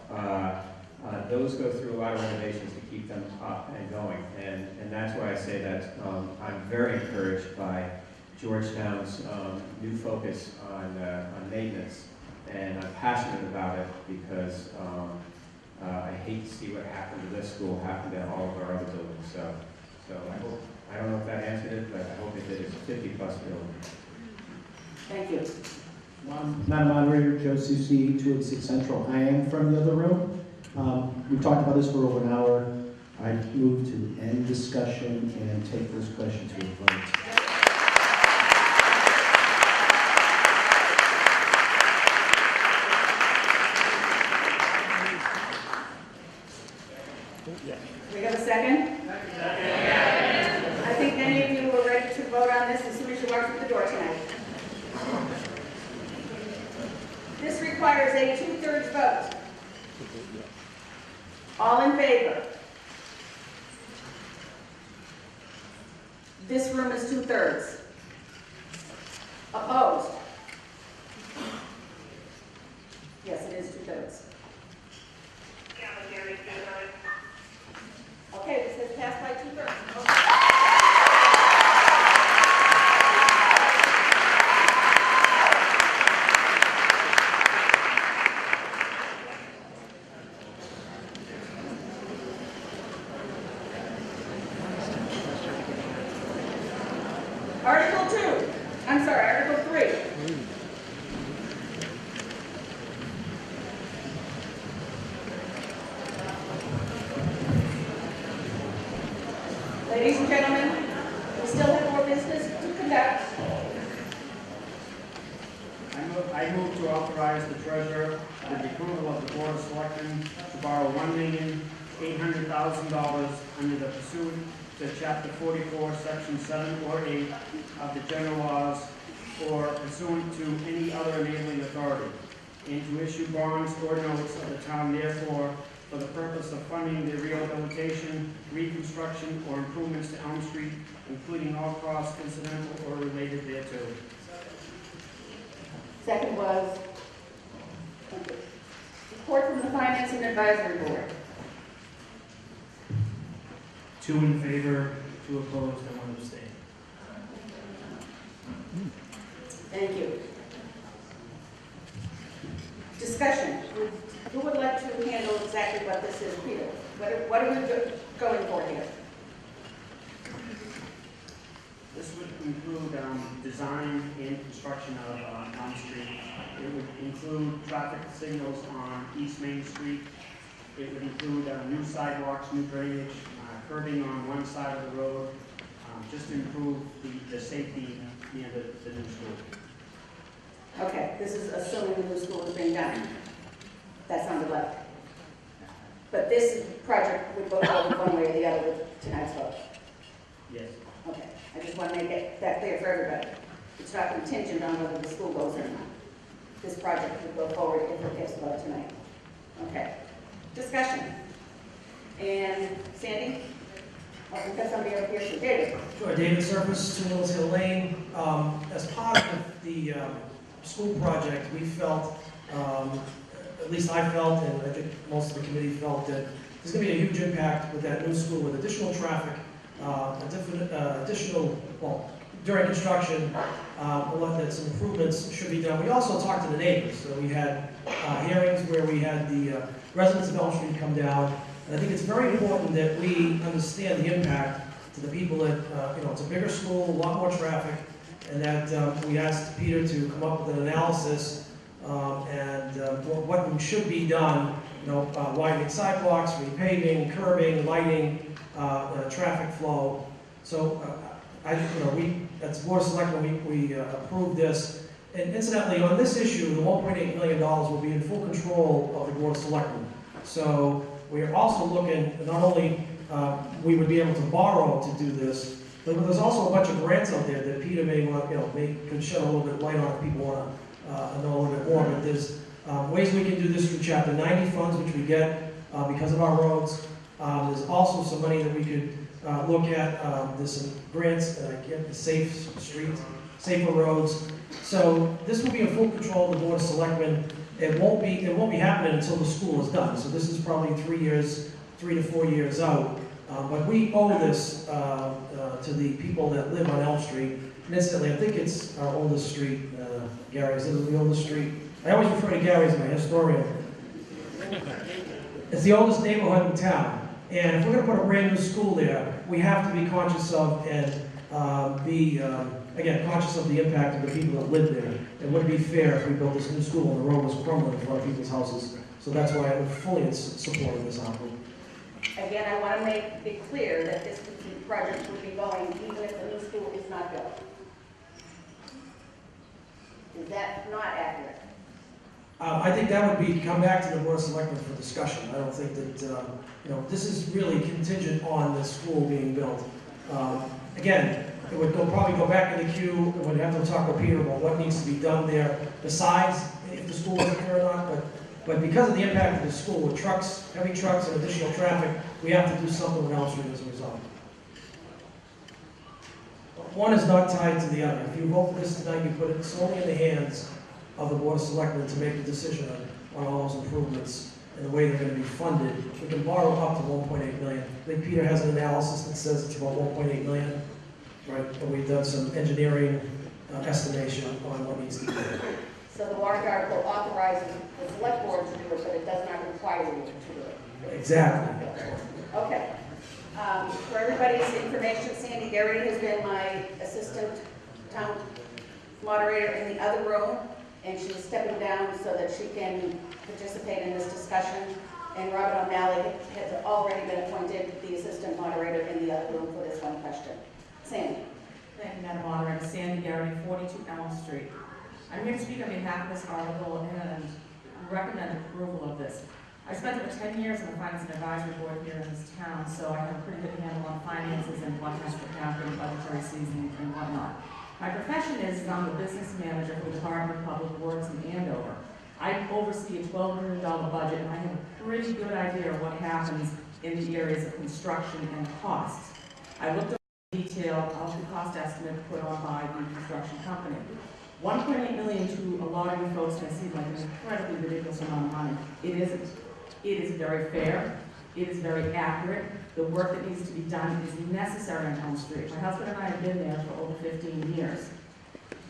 S15: those go through a lot of renovations to keep them up and going. And that's why I say that I'm very encouraged by Georgetown's new focus on maintenance. And I'm passionate about it because I hate to see what happened to this school happen to all of our other buildings. So I don't know if that answered it, but I hope it did. It's a 50-plus building.
S1: Thank you.
S21: Madam Moderator, Joe Susi, 286 Central. I am from the other room. We've talked about this for over an hour. I move to end discussion and take this question to a vote.
S1: We have a second? I think many of you were ready to vote on this as soon as you walked through the door tonight. This requires a 2/3 vote. All in favor? This room is 2/3. Opposed? Yes, it is 2/3. Okay, this has passed by 2/3. Article 3. Ladies and gentlemen, we still have more business to conduct.
S22: I'm
S15: I move to authorize the treasurer with the approval of the Board of Selectmen to borrow $1,800,000 under the pursuant to Chapter 44, Section 7 or 8 of the general laws or pursuant to any other enabling authority, and to issue bonds or notes of the town therefore for the purpose of funding the rehabilitation, reconstruction, or improvements to Elm Street, including all costs incidental or related thereto.
S1: Second was report from the Finance and Advisory Board.
S9: 2 in favor, 2 opposed, and 1 abstain.
S1: Thank you. Discussion. Who would like to handle exactly what this is, Peter? What are we going for here?
S15: This would include design and construction of Elm Street. It would include traffic signals on East Main Street. It would include new sidewalks, new drainage, curbing on one side of the road, just to improve the safety near the new school.
S1: Okay, this is assuming the new school is being done. That's on the left. But this project would go forward one way or the other with tonight's vote.
S15: Yes.
S1: Okay, I just want to make it that clear for everybody. It's not contingent on whether the school goes or not. This project would go forward if it gets voted tonight. Okay. Discussion. And Sandy? Oh, we've got somebody over here. So David.
S9: Sure, David Surface, 2 Mills Hill Lane. As part of the school project, we felt, at least I felt, and I think most of the committee felt, that there's going to be a huge impact with that new school, with additional traffic, during construction, that some improvements should be done. We also talked to the neighbors, so we had hearings where we had the residents of Elm Street come down, and I think it's very important that we understand the impact to the people that, it's a bigger school, a lot more traffic, and that we asked Peter to come up with an analysis and what should be done, widening sidewalks, repaving, curbing, lighting, traffic flow. So, we, as Board of Selectmen, we approved this. And incidentally, on this issue, the $1.8 million will be in full control of the Board of Selectmen. So we are also looking, not only we would be able to borrow to do this, but there's also a bunch of grants out there that Peter may want, could shed a little bit light on if people want to know a little bit more. But there's ways we can do this through Chapter 90 funds, which we get because of our roads. There's also some money that we could look at. There's some grants, the Safe Streets, Safer Roads. So this will be in full control of the Board of Selectmen. It won't be happening until the school is done. So this is probably 3 to 4 years out. But we owe this to the people that live on Elm Street. And incidentally, I think it's our oldest street. Gary, is it the oldest street? I always refer to Gary as my historian. It's the oldest neighborhood in town. And if we're going to put a brand new school there, we have to be conscious of and conscious of the impact of the people that live there. It wouldn't be fair if we built this new school and the road was crumbling in front of people's houses. So that's why I'm fully in support of this article.
S1: Again, I want to make it clear that this project would be going even if the new school is not built. Is that not accurate?
S9: I think that would come back to the Board of Selectmen for discussion. I don't think that, this is really contingent on the school being built. Again, it would probably go back in the queue, and we'd have to talk with Peter about what needs to be done there, besides if the school isn't there or not. But because of the impact of the school, with trucks, heavy trucks and additional traffic, we have to do something with Elm Street as a result. One is not tied to the other. If you vote for this tonight, you put it solely in the hands of the Board of Selectmen to make the decision on all those improvements and the way they're going to be funded. We can borrow up to $1.8 million. I think Peter has an analysis that says it's about $1.8 million, right? And we've done some engineering estimation on what needs to be done.
S1: So the warrant article authorizes the select board to do it, but it does not require you to do it.
S9: Exactly.
S1: Okay. For everybody's information, Sandy Garrity has been my assistant town moderator in the other room, and she's stepping down so that she can participate in this discussion. And Robert O'Malley has already been appointed the assistant moderator in the other room for this one question. Sandy.
S3: Thank you, Madam Moderator. Sandy Garrity, 42 Elm Street. I'm here to speak on behalf of this article and recommend approval of this. I spent over 10 years on the Finance and Advisory Board here in this town, so I have a pretty good handle on finances and what has to happen, budgetary season and whatnot. My profession is I'm the business manager for the Department of Public Works in Andover. I oversee a $12 million budget, and I have a pretty good idea of what happens in the areas of construction and costs. I looked at the detail of the cost estimate put on by the construction company. $1.8 million to a lot of you folks may seem like an incredibly ridiculous amount of money. It isn't. It is very fair. It is very accurate. The work that needs to be done is necessary on Elm Street. My husband and I have been there for over 15 years.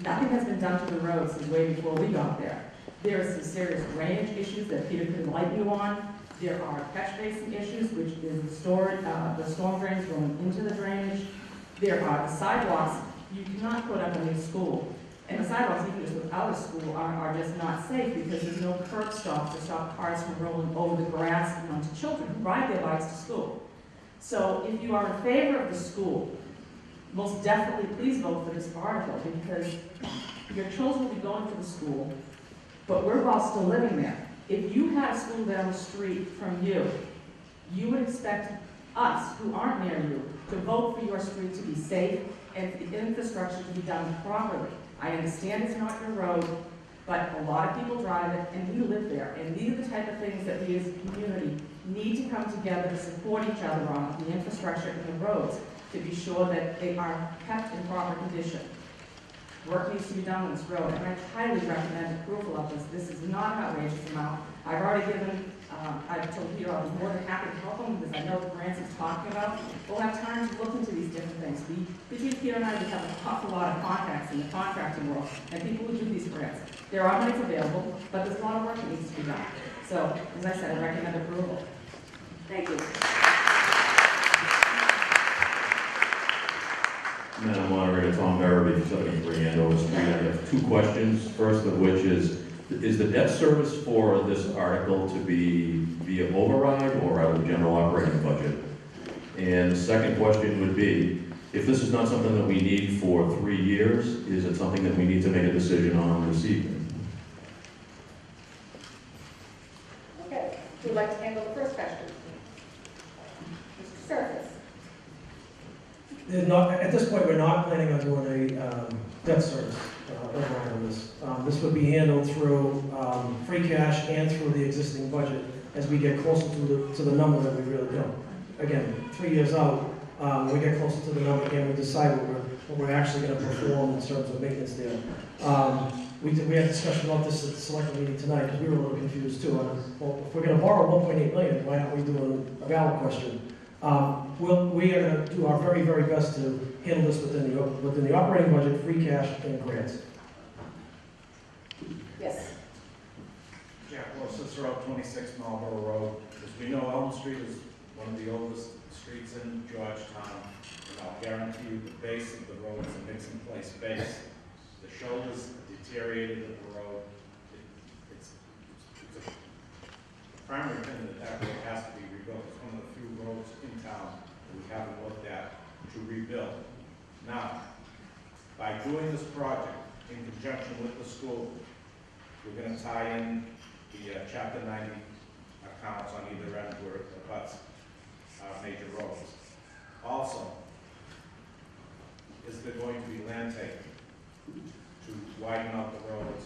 S3: Nothing has been done to the road since way before we got there. There are some serious drainage issues that Peter could enlighten you on. There are catch basin issues, which is the storm drains going into the drainage. There are the sidewalks. You cannot put up a new school. And the sidewalks, even just without a school, are just not safe because there's no curb stops to stop cars from rolling over the grass and onto children who ride their bikes to school. So if you are in favor of the school, most definitely please vote for this article because your children will be going to the school, but we're all still living there. If you had a school down the street from you, you would expect us, who aren't near you, to vote for your street to be safe and for the infrastructure to be done properly. I understand it's not your road, but a lot of people drive it, and we live there. And these are the type of things that we as a community need to come together to support each other on, the infrastructure and the roads, to be sure that they are kept in proper condition. Work needs to be done on this road, and I highly recommend approval of this. This is not an outrageous amount. I've already given, I've told Peter I'll be more than happy to help him because I know the grants he's talking about. We'll have time to look into these different things. Between Peter and I, we have an awful lot of contacts in the contracting world and people who do these grants. There are monies available, but there's a lot of work that needs to be done. So, as I said, I recommend approval. Thank you.
S10: Madam Moderator, Tom Barrowby, 73 Andover Street. I have two questions. First of which is the debt service for this article to be via override or out of the general operating budget? And the second question would be, if this is not something that we need for 3 years, is it something that we need to make a decision on this evening?
S1: Okay, who would like to handle the first question? Mr. Surface.
S9: At this point, we're not planning on doing a debt service override on this. This would be handled through free cash and through the existing budget as we get closer to the number that we really do. Again, 3 years out, we get closer to the number and we decide what we're actually going to perform in terms of maintenance there. We had a discussion about this at the select meeting tonight because we were a little confused too. Well, if we're going to borrow $1.8 million, why aren't we doing a ballot question? We are going to do our very, very best to handle this within the operating budget, free cash, and grants.
S1: Yes.
S8: Jack Cicero, 26 Marlborough Road. As we know, Elm Street is one of the oldest streets in Georgetown. And I'll guarantee you the base of the road is a mix-and-place base. The shoulders deteriorated of the road. It's a primary thing that road has to be rebuilt. It's one of the few roads in town that we haven't looked at to rebuild. Now, by doing this project in conjunction with the school, we're going to tie in the Chapter 90 accounts on either end where it abuts major roads. Also, is there going to be land taken to widen out the roads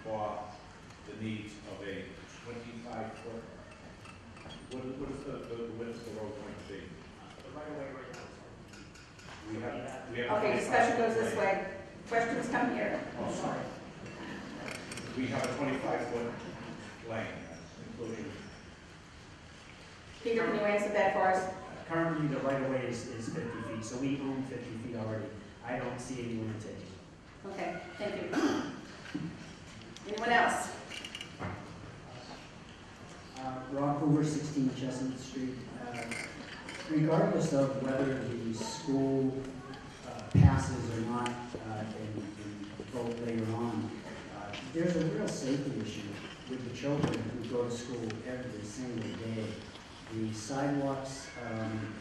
S8: for the needs of a 25-foot? What is the width of the road going to be? Right away, right now. We have
S1: Okay, discussion goes this way. Questions come here.
S8: Oh, sorry. We have a 25-foot lane, including.
S1: Peter, can you answer that for us?
S22: Currently, the right-of-way is 50 feet, so we own 50 feet already. I don't see any limitation.
S1: Okay, thank you. Anyone else?
S22: Rob Hoover, 16 Chestnut Street. Regardless of whether the school passes or not and vote later on, there's a real safety issue with the children who go to school every single day. The sidewalks,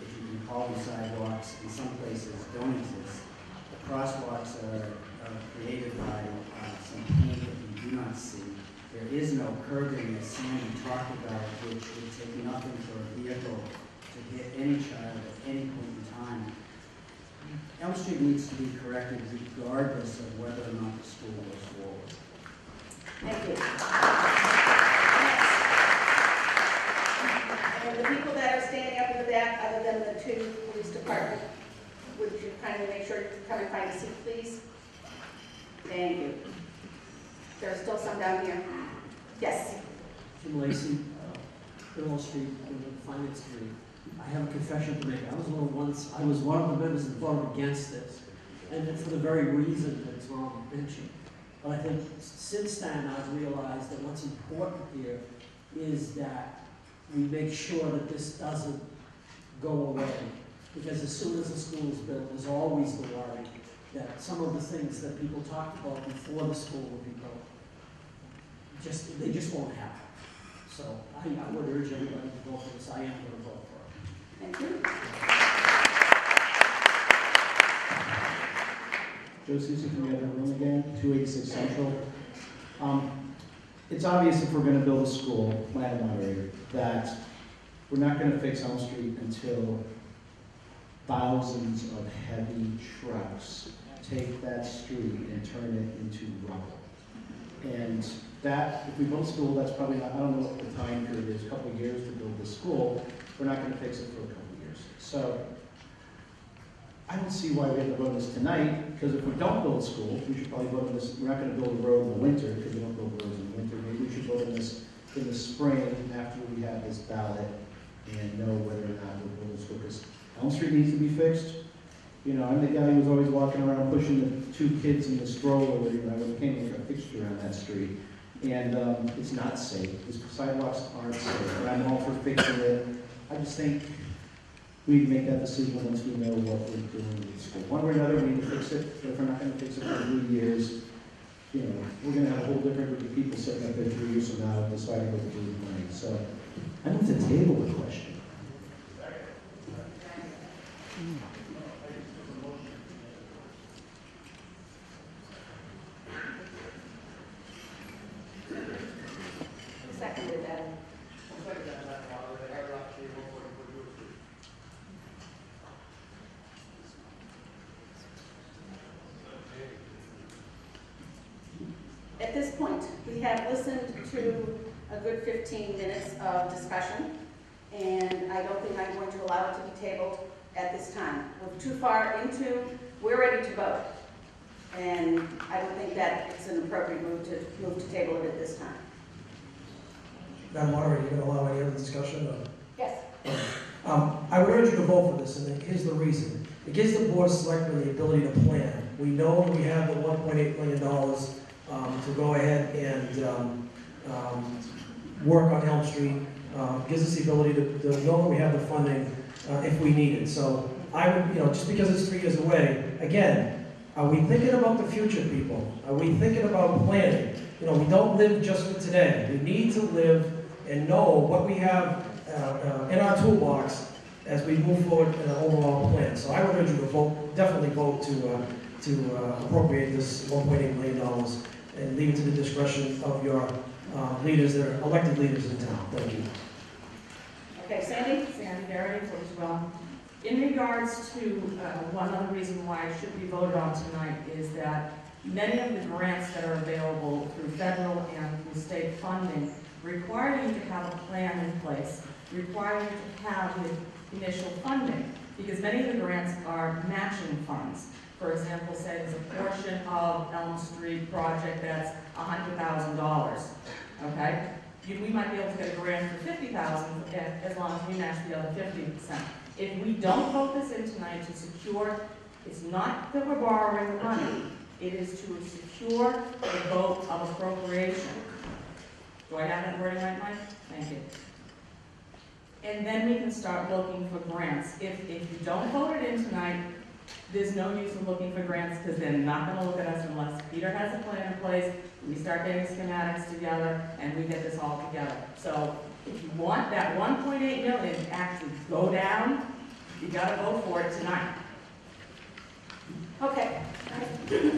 S22: if you can call them sidewalks, in some places don't exist. The crosswalks are created by some paint that you do not see. There is no curbing, as Sandy talked about, which would take nothing for a vehicle to hit any child at any point in time. Elm Street needs to be corrected regardless of whether or not the school goes forward.
S1: Thank you. And the people that are standing up in the back, other than the two police department, would you kindly make sure you come and find a seat, please? Thank you. There's still some down here. Yes.
S2: Jim Lacy, Criminal Street, Finance Committee. I have a confession to make. I was one of the members that voted against this, and for the very reason that Tom mentioned. But I think since then I've realized that what's important here is that we make sure that this doesn't go away. Because as soon as the school is built, there's always the worry that some of the things that people talked about before the school will be built, they just won't happen. So I would urge everybody to vote for this. I am going to vote for it.
S1: Thank you.
S21: Joe Susi from the other room again, 286 Central. It's obvious if we're going to build a school, Madam Moderator, that we're not going to fix Elm Street until thousands of heavy trucks take that street and turn it into rubble. And that, if we build a school, that's probably not, I don't know what the time period is, a couple of years to build the school. We're not going to fix it for a couple of years. So I don't see why we have to vote on this tonight, because if we don't build a school, we should probably vote on this. We're not going to build a road in the winter, because we don't build roads in the winter. Maybe we should vote on this in the spring after we have this ballot and know whether or not we'll build a school. Because Elm Street needs to be fixed. You know, I'm the guy who was always walking around pushing the two kids in the stroller. You know, I became like a fixture on that street. And it's not safe. The sidewalks aren't safe. And I'm all for fixing it. I just think we need to make that decision once we know what we're doing with the school. One way or another, we need to fix it. But if we're not going to fix it for 3 years, you know, we're going to have a whole different group of people sitting up there 3 years from now deciding what to do with money. So I move to table the question.
S1: Seconded that. At this point, we have listened to a good 15 minutes of discussion, and I don't think I'm going to allow it to be tabled at this time. We're too far into, we're ready to vote, and I don't think that it's an appropriate move to table it at this time.
S9: Madam Moderator, you going to allow any other discussion? Or?
S1: Yes.
S9: I would urge you to vote for this, and here's the reason. It gives the Board of Selectmen the ability to plan. We know we have the $1.8 million to go ahead and work on Elm Street. Gives us the ability to know that we have the funding if we need it. So I would, just because it's 3 years away, again, are we thinking about the future, people? Are we thinking about planning? We don't live just for today. We need to live and know what we have in our toolbox as we move forward in an overall plan. So I would urge you to vote, definitely vote to appropriate this $1.8 million and leave it to the discretion of your leaders that are elected leaders in town. Thank you.
S1: Okay, Sandy?
S3: Sandy Verity, as well. In regards to one other reason why it should be voted on tonight is that many of the grants that are available through federal and through state funding require you to have a plan in place, require you to have the initial funding, because many of the grants are matching funds. For example, say there's a portion of Elm Street project that's $100,000, okay? We might be able to get a grant for $50,000 as long as we match the other 50%. If we don't vote this in tonight to secure, it's not that we're borrowing the money, it is to secure the vote of appropriation. Do I have that wording right, Mike? Thank you. And then we can start looking for grants. If you don't vote it in tonight, there's no use in looking for grants because they're not going to look at us unless Peter has a plan in place, we start getting schematics together, and we get this all together. So if you want that $1.8 million to actually go down, you got to vote for it tonight.
S1: Okay. I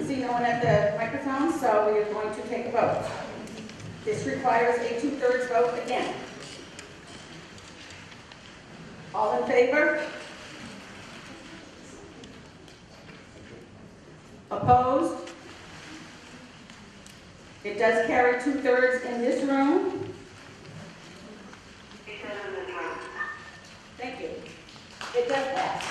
S1: see no one at the microphone, so we are going to take a vote. This requires a 2/3 vote again. All in favor? Opposed? It does carry 2/3 in this room. Thank you. It does pass.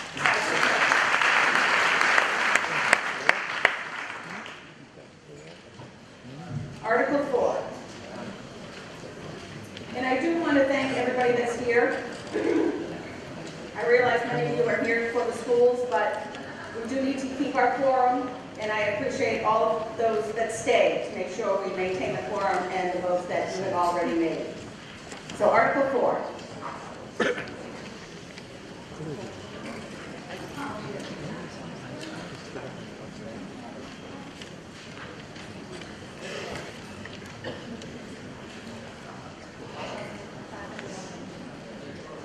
S1: Article 4. And I do want to thank everybody that's here. I realize many of you are here for the schools, but we do need to keep our quorum, and I appreciate all of those that stay to make sure we maintain the quorum and the votes that you have already made. So Article 4.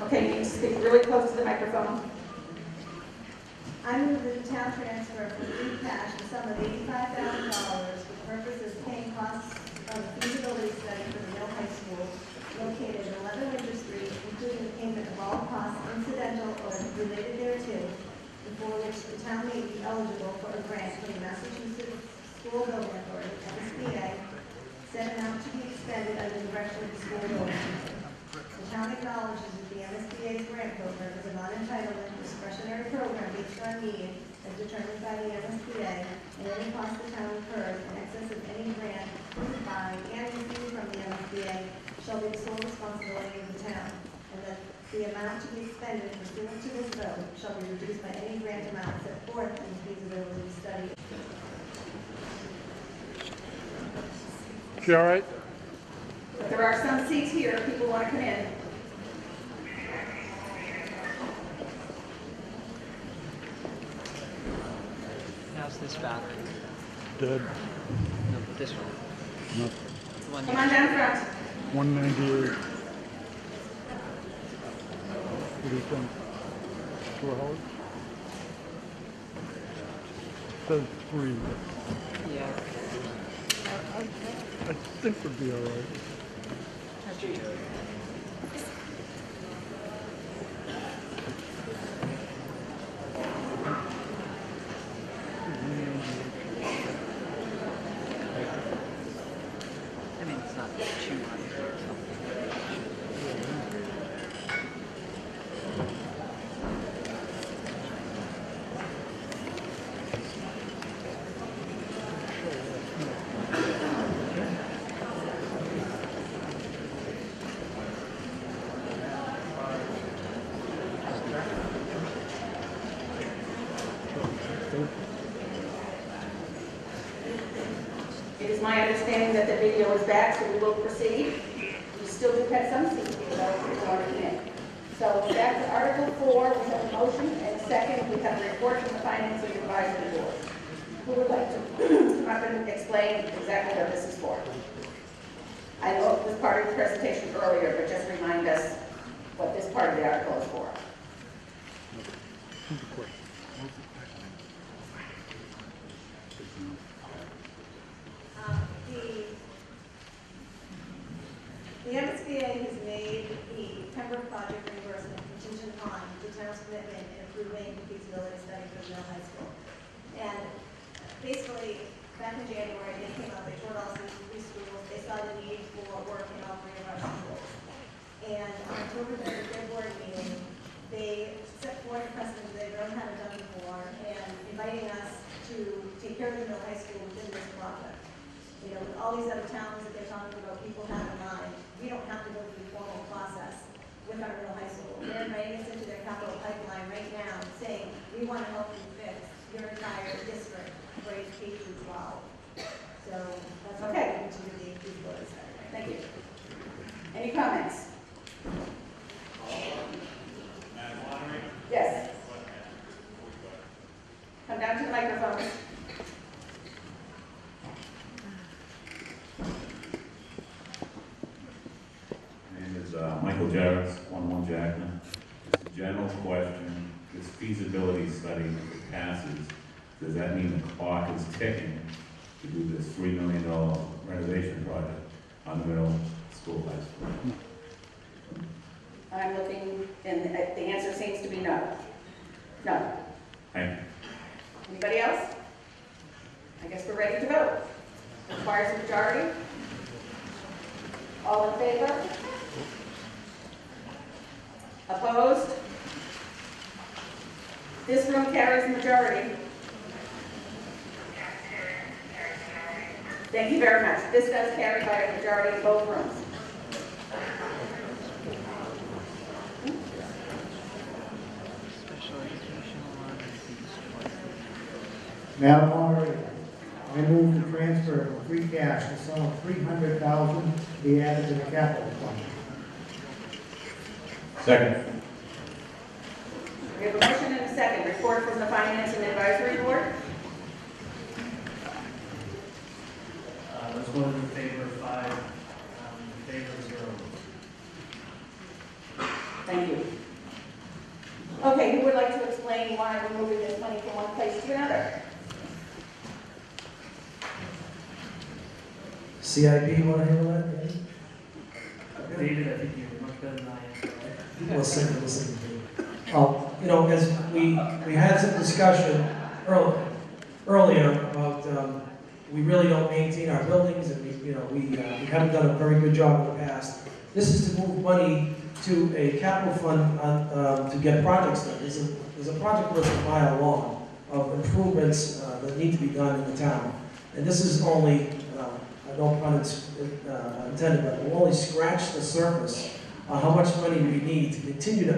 S1: Okay, you need to speak really close to the microphone.
S6: I move that the town transfer from free cash the sum of $85,000 for the purposes of paying costs of the feasibility study for the Mill High School located at 11 Winter Street, including the payment of all costs incidental or related thereto, before which the town may be eligible for a grant from the Massachusetts School Building Authority, MSBA, said amount to be expended under the direction of the school building. The town acknowledges that the MSBA's grant program is a non-entitlement discretionary program based on need as determined by the MSBA, and any cost the town incurs in excess of any grant approved by and received from the MSBA shall be the sole responsibility of the town, and that the amount to be expended pursuant to this vote shall be reduced by any grant amount set forth in the feasibility study.
S7: She all right?
S1: There are some seats here if people want to come in.
S11: How's this battery?
S7: Dead.
S11: No, but this one.
S7: No.
S11: The one
S1: Come on down front.
S7: 198. What do you think? 4 hours? Says 3.
S11: Yeah.
S7: I think we'll be all right.
S11: How'd you do it? I mean, it's not too much or
S1: It is my understanding that the video is back, so we will proceed. We still do have some seats here, though, if you want to come in. So back to Article 4, we have a motion, and second, we have a report from the Finance and Advisory Board. Who would like to come up and explain exactly what this is for? I know it was part of the presentation earlier, but just remind us what this part of the article is for.
S6: The MSBA has made the Pembroke project reimbursement contingent on the town's commitment in approving the feasibility study for Mill High School. And basically, back in January, they came up, they toured all three schools, they saw the need for work in all 3 of our schools. And on October 3rd, their board meeting, they set forth a precedent that they really haven't done before, and inviting us to take care of the Mill High School within this project. You know, with all these other towns that they're talking about, people have in mind, we don't have to go through the formal process with our Middle High School. They're inviting us into their capital pipeline right now, saying, we want to help you fix your entire district, grades K through 12. So that's what we're going to do the feasibility study.
S1: Thank you. Any comments? Yes. Come down to the microphone.
S10: Michael Jarrett, 11 Jackman. Just a general question. This feasibility study, if it passes,
S5: does that mean the clock is ticking to do this $3 million renovation project on the middle school, high school?
S1: I'm looking, and the answer seems to be no. No.
S5: Thank you.
S1: Anybody else? I guess we're ready to vote. Requires a majority. All in favor? Opposed? This room carries a majority. Thank you very much. This does carry by a majority in both rooms.
S21: Madam Moderator, I move to transfer from free cash the sum of $300,000 to be added to the capital fund.
S5: Second.
S1: We have a motion and a second. Report from the Finance and Advisory Board.
S2: Let's vote in favor of 5, in favor of 0.
S1: Thank you. Okay, who would like to explain why we're moving this money from one place to another?
S9: CIP, you want to handle that?
S2: David, I think you're much better than I am.
S9: Listen. You know, as we had some discussion earlier about we really don't maintain our buildings, and we haven't done a very good job in the past. This is to move money to a capital fund to get projects done. There's a project list a mile long of improvements that need to be done in the town, and this is only no pun intended, but we'll only scratch the surface on how much money we need to continue to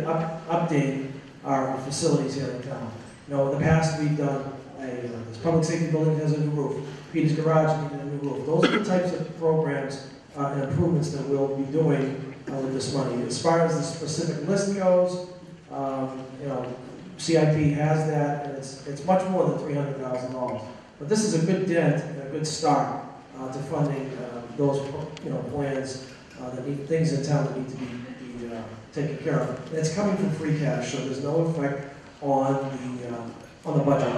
S9: update our facilities here in town. You know, in the past we've done this public safety building has a new roof, Peter's Garage needed a new roof. Those are the types of programs and improvements that we'll be doing with this money. As far as the specific list goes, CIP has that, and it's much more than $300,000. But this is a good dent and a good start to funding those plans that need things in town that need to be taken care of. And it's coming from free cash, so there's no effect on the budget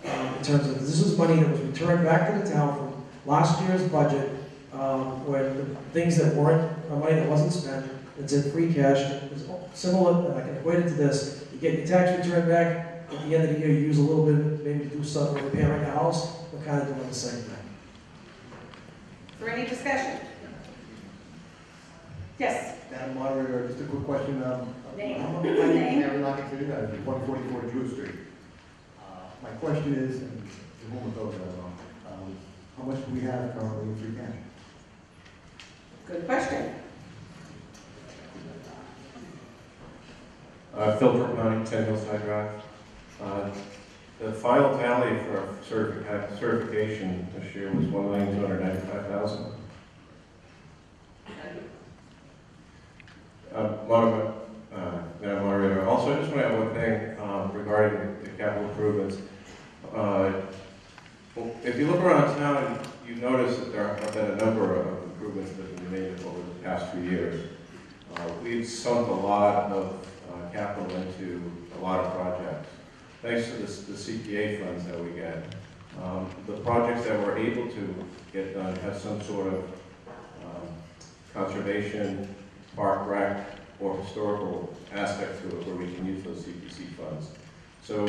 S9: in terms of this is money that was returned back to the town from last year's budget, where the things that weren't money that wasn't spent, it's in free cash. It's similar, and I can equate it to this: you get your tax return back at the end of the year, you use a little bit, maybe to do something repairing a house. We're kind of doing the same thing.
S1: Is there any discussion? Yes.
S13: Madam Moderator, just a quick question.
S1: Name.
S13: I'm Aaron Lockington, 144 Drew Street. My question is, and the moment goes, I don't know, how much do we have currently in free cash?
S1: Good question.
S12: Phil Money, 10 Hillside Drive. The final tally for certification this year was $1,295,000. Madam Moderator, also I just want to add one thing regarding the capital improvements. If you look around town, you notice that there have been a number of improvements that have been made over the past few years. We've sunk a lot of capital into a lot of projects. Thanks to the CPA funds that we get, the projects that we're able to get done have some sort of conservation, park rec, or historical aspect to it where we can use those CPC funds. So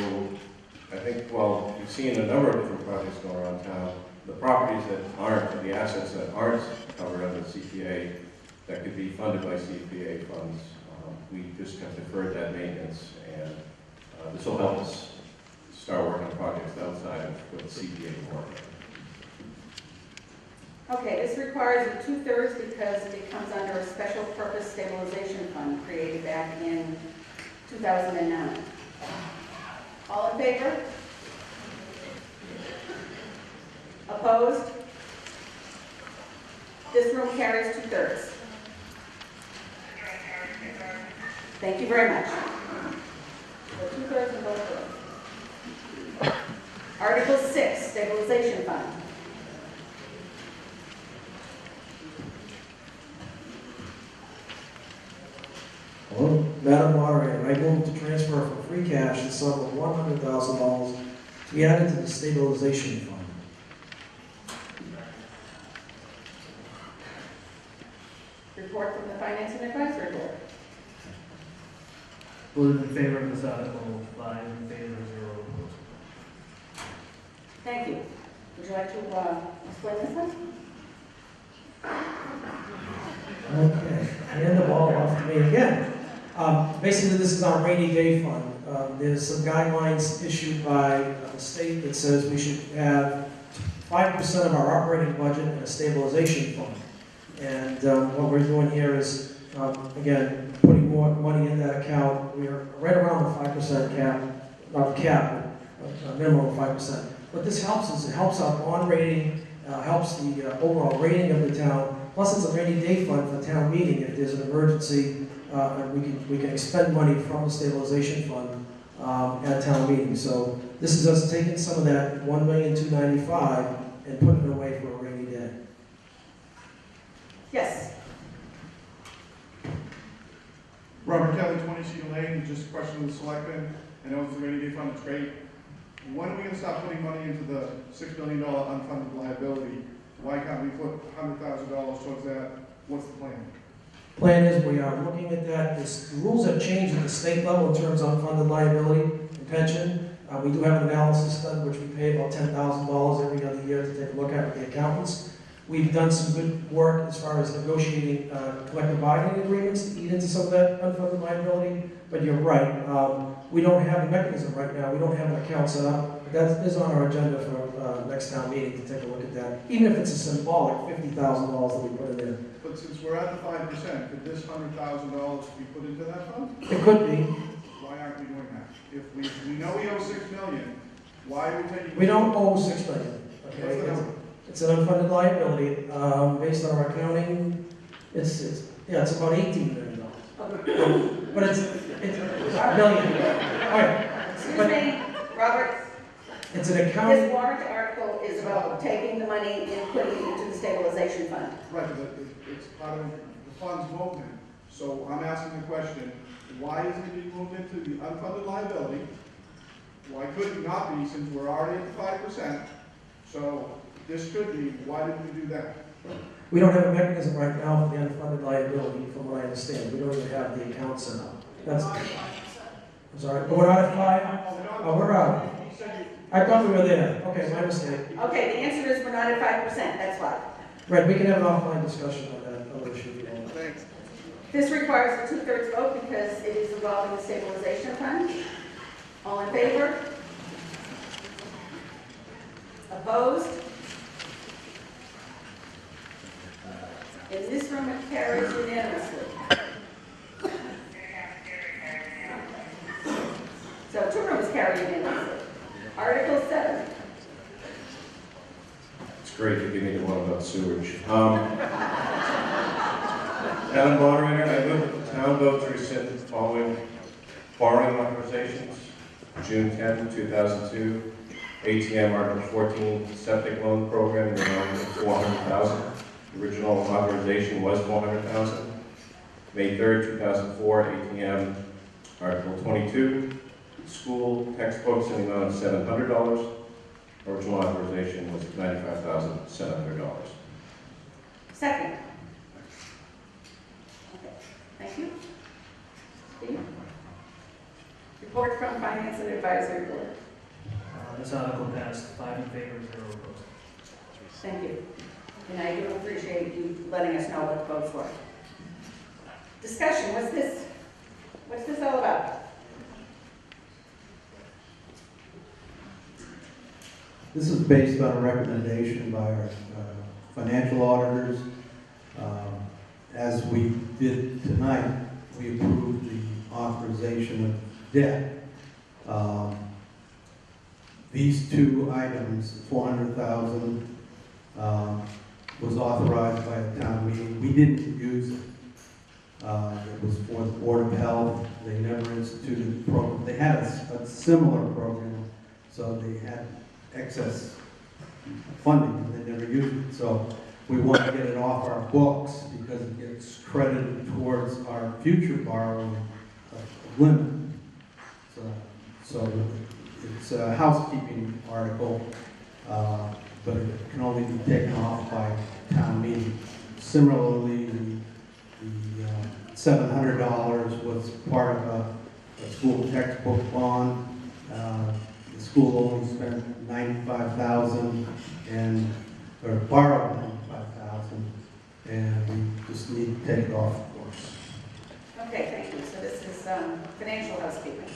S12: I think, well, you've seen a number of different projects going around town. The properties that aren't, or the assets that aren't covered under CPA that could be funded by CPA funds, we just have deferred that maintenance, and this will help us start working on projects outside of what CPA work.
S1: Okay, this requires a 2/3 because it comes under a special purpose stabilization fund created back in 2009. All in favor? Opposed? This room carries 2/3. Thank you very much. So 2/3 in both rooms. Article 6, stabilization fund.
S9: Hello, Madam Moderator, I move to transfer from free cash the sum of $100,000 be added to the stabilization fund.
S1: Report from the Finance and Advisory Board.
S17: Voted in favor of this article, 5 in favor, 0 opposed.
S1: Thank you. Would you like to explain this one?
S9: Okay, hand the ball off to me again. Basically, this is our rainy day fund. There's some guidelines issued by the state that says we should have 5% of our operating budget in a stabilization fund. And what we're doing here is, again, putting more money in that account. We are right around the 5% cap, not the cap, but a minimum of 5%. What this helps is it helps our bond rating, helps the overall rating of the town. Plus, it's a rainy day fund for town meeting. If there's an emergency, we can expend money from the stabilization fund at town meeting. So this is us taking some of that $1,295,000 and putting it away for a rainy day.
S1: Yes.
S4: Robert Kelly, 20 Cedar Lane. Just a question of the selectmen. I know it's a rainy day fund. It's great. When are we going to stop putting money into the $6 million unfunded liability? Why can't we put $100,000 towards that? What's the plan?
S9: Plan is we are looking at that. The rules have changed at the state level in terms of unfunded liability and pension. We do have an analysis done, which we pay about $10,000 every other year to take a look at with the accountants. We've done some good work as far as negotiating collective bargaining agreements to eat into some of that unfunded liability. But you're right. We don't have a mechanism right now. We don't have an account set up. But that is on our agenda for next town meeting to take a look at that. Even if it's a symbolic $50,000 that we put in there.
S4: But since we're at the 5%, could this $100,000 be put into that fund?
S9: It could be.
S4: Why aren't we doing that? If we know we owe $6 million, why are we taking?
S9: We don't owe $6 million. Okay.
S4: What's the number?
S9: It's an unfunded liability based on our accounting. It's about $18 million. But it's a million. All right.
S1: Excuse me, Robert.
S9: It's an accounting.
S1: This warrant article is about taking the money and putting it into the stabilization fund.
S4: Right, but it's part of the fund's movement. So I'm asking the question, why isn't it being moved into the unfunded liability? Why could it not be, since we're already at the 5%? So this could be, why didn't we do that?
S9: We don't have a mechanism right now for the unfunded liability, from what I understand. We don't even have the account set up. That's, I'm sorry, but we're not at 5? Oh, we're out. I thought we were there. Okay, my mistake.
S1: Okay, the answer is we're not at 5%, that's why.
S9: Right, we can have an offline discussion on that other issue.
S4: Thanks.
S1: This requires a 2/3 vote because it is involving the stabilization fund. All in favor? Opposed? In this room, it carries unanimously. So 2 rooms carry unanimously. Article 7.
S12: It's great to give me the one about sewage. Madam Moderator, I move that the town vote to rescind the following borrowing authorizations. June 10, 2002, ATM Article 14, septic loan program in the amount of $400,000. The original authorization was $400,000. May 3, 2004, ATM Article 22, school textbooks in the amount of $700. Original authorization was $95,700.
S1: Second. Okay, thank you. Steve? Report from Finance and Advisory Board.
S17: This article passed 5 in favor, 0 opposed.
S1: Thank you. And I do appreciate you letting us know what the votes were. Discussion, what's this all about?
S21: This is based on a recommendation by our financial auditors. As we did tonight, we approved the authorization of debt. These 2 items, $400,000, was authorized by the town meeting. We didn't use it. It was for the Board of Health. They never instituted the program. They had a similar program, so they had excess funding and they never used it. So we want to get it off our books because it gets credited towards our future borrowing limit. So It's a housekeeping article, but it can only be taken off by town meeting. Similarly, the $700 was part of a school textbook bond. The school only spent $95,000 or borrowed $95,000, and we just need to take it off, of course.
S1: Okay, thank you. So this is financial housekeeping.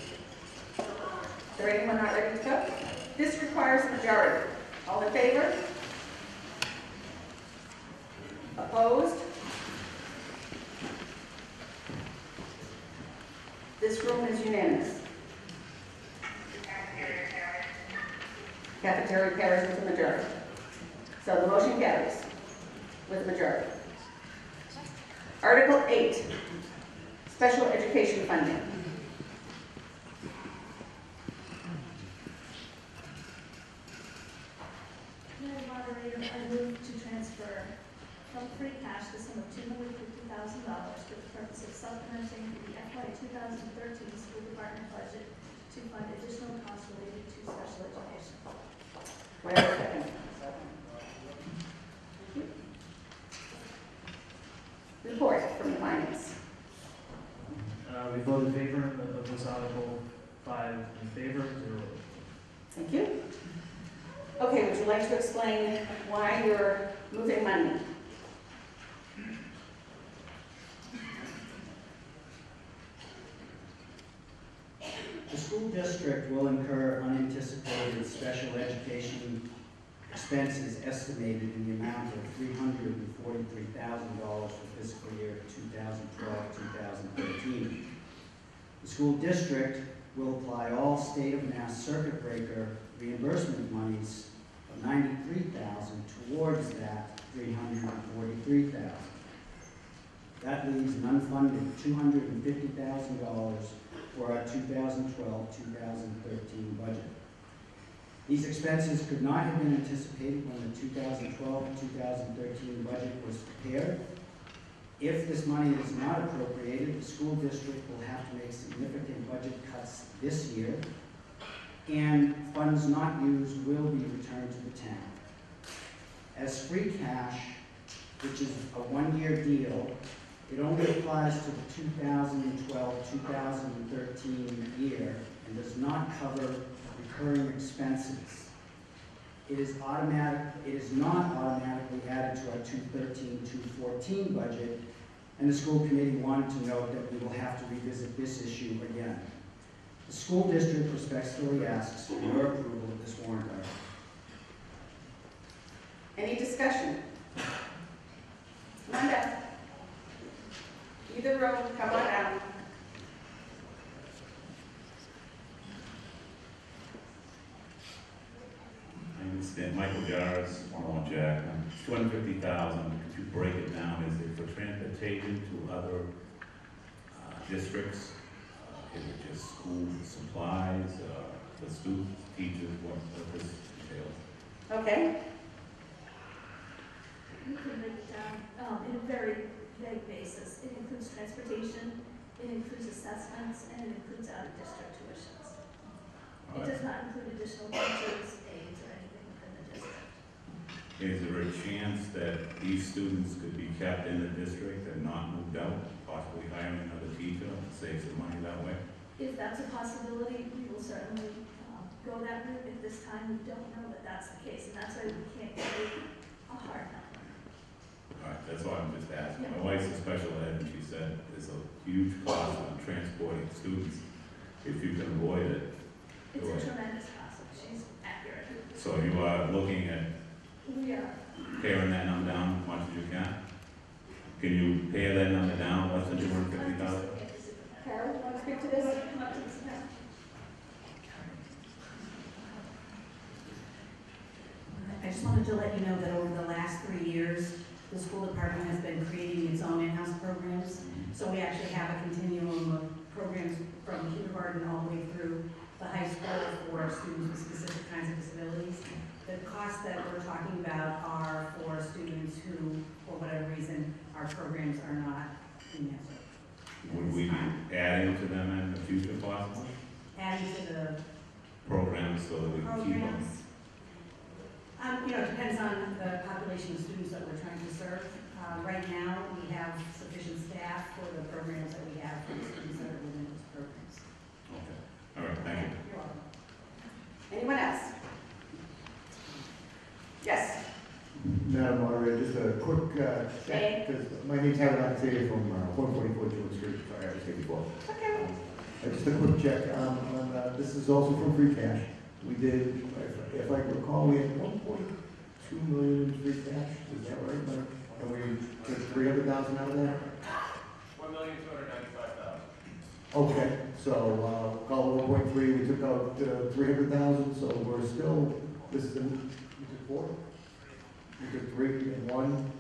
S1: Is there anyone not ready to go? This requires a majority. All in favor? Opposed? This room is unanimous. Cafeteria carries with a majority. So the motion carries with a majority. Article 8, special education funding.
S6: Madam Moderator, I move to transfer from free cash the sum of $250,000 for the purpose of supplementing the FY 2013 school department budget to fund additional costs related to special education.
S1: Do I have a second? Report from the finance.
S16: We voted in favor of this article, 5 in favor, 0.
S1: Thank you. Okay, would you like to explain why you're moving money?
S22: The school district will incur unanticipated special education expenses estimated in the amount of $343,000 for fiscal year 2012-2013. The school district will apply all state of Mass circuit breaker reimbursement monies of $93,000 towards that $343,000. That leaves an unfunded $250,000 for our 2012-2013 budget. These expenses could not have been anticipated when the 2012-2013 budget was prepared. If this money is not appropriated, the school district will have to make significant budget cuts this year, and funds not used will be returned to the town. As free cash, which is a one-year deal, it only applies to the 2012-2013 year and does not cover recurring expenses. It is not automatically added to our 2013-2014 budget, and the school committee wanted to note that we will have to revisit this issue again. The school district respectfully asks for your approval of this warrant article.
S1: Any discussion? Come on down. Either room, come on down.
S5: I understand Michael Jarvis, 101 Jack, $250,000. Could you break it down? Is it for transportation to other districts? Is it just school supplies, for students, teachers, what this entails?
S1: Okay.
S6: You can break it down in a very vague basis. It includes transportation, it includes assessments, and it includes out-of-district tuitions. It does not include additional teachers, aides, or anything within the district.
S5: Is there a chance that these students could be kept in the district and not moved out, possibly hiring another teacher and save some money that way?
S6: If that's a possibility, we will certainly go that route. At this time, we don't know that that's the case, and that's why we can't give a hard number.
S5: All right, that's why I'm just asking. My wife's a special ed, and she said there's a huge cost on transporting students. If you can avoid it,
S6: It's
S5: do
S6: a
S5: it.
S6: tremendous cost. She's accurate.
S5: So you are looking at
S6: We are.
S5: paring that number down as much as you can? Can you pare that number down less than 250,000?
S1: Carol, you want to speak to this?
S20: I just wanted to let you know that over the last 3 years, the school department has been creating its own in-house programs. So we actually have a continuum of programs from kindergarten all the way through the high school for students with specific kinds of disabilities. The costs that we're talking about are for students who, for whatever reason, our programs are not in there.
S5: Would we be adding to them in the future possibly?
S20: Adding to the
S5: programs so that we can keep them?
S20: Programs. It depends on the population of students that we're trying to serve. Right now, we have sufficient staff for the programs that we have for the students that are within those programs.
S5: Okay, all right, thank you.
S20: You're welcome.
S1: Anyone else? Yes.
S18: Madam Moderator, just a quick
S1: Hey.
S18: check, because my name's Howard Alexander from 144 Jewel Street, sorry, I was here before.
S1: Okay.
S18: Just a quick check, this is also from free cash. We did, if I recall, we had 1.2 million in free cash, is that right? And we took 300,000 out of that?
S8: 1,295,000.
S18: Okay, so, call it 1.3, we took out 300,000, so we're still, this is, we took 4? We took 3 and 1,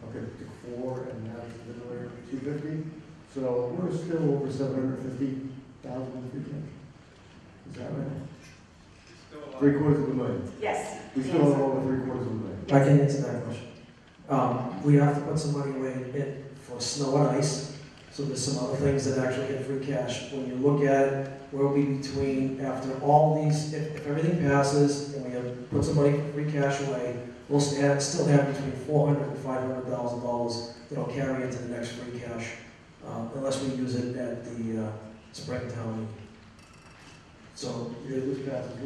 S18: okay, we took 4, and now it's another 250. So we're still over 750,000 in free cash. Is that right? $750,000.
S1: Yes.
S18: We still have over $750,000.
S9: I can answer that question. We have to put some money away in for snow and ice, so there's some other things that actually get free cash. When you look at it, we'll be between, after all these, if everything passes and we have put some money for free cash away, we'll still have between $400,000 and $500,000 that'll carry into the next free cash, unless we use it at the spring town meeting. So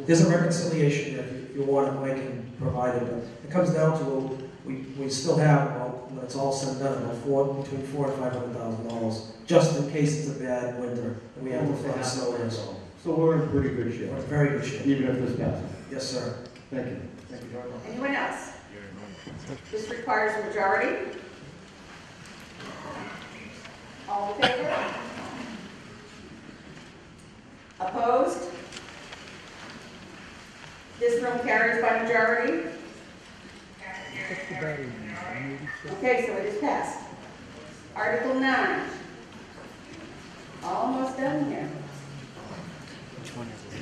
S9: there's a reconciliation there. If you want it, I can provide it. But it comes down to we still have about, when it's all said and done, about between $400,000 and $500,000, just in case it's a bad winter and we have to find snow there.
S18: So we're in pretty good shape.
S9: We're in very good shape.
S18: Even if this passes.
S9: Yes, sir.
S18: Thank you. Thank you very much.
S1: Anyone else? This requires a majority. All in favor? Opposed? This room carries by majority. Okay, so it is passed. Article 9. Almost done here.
S11: Which one is it?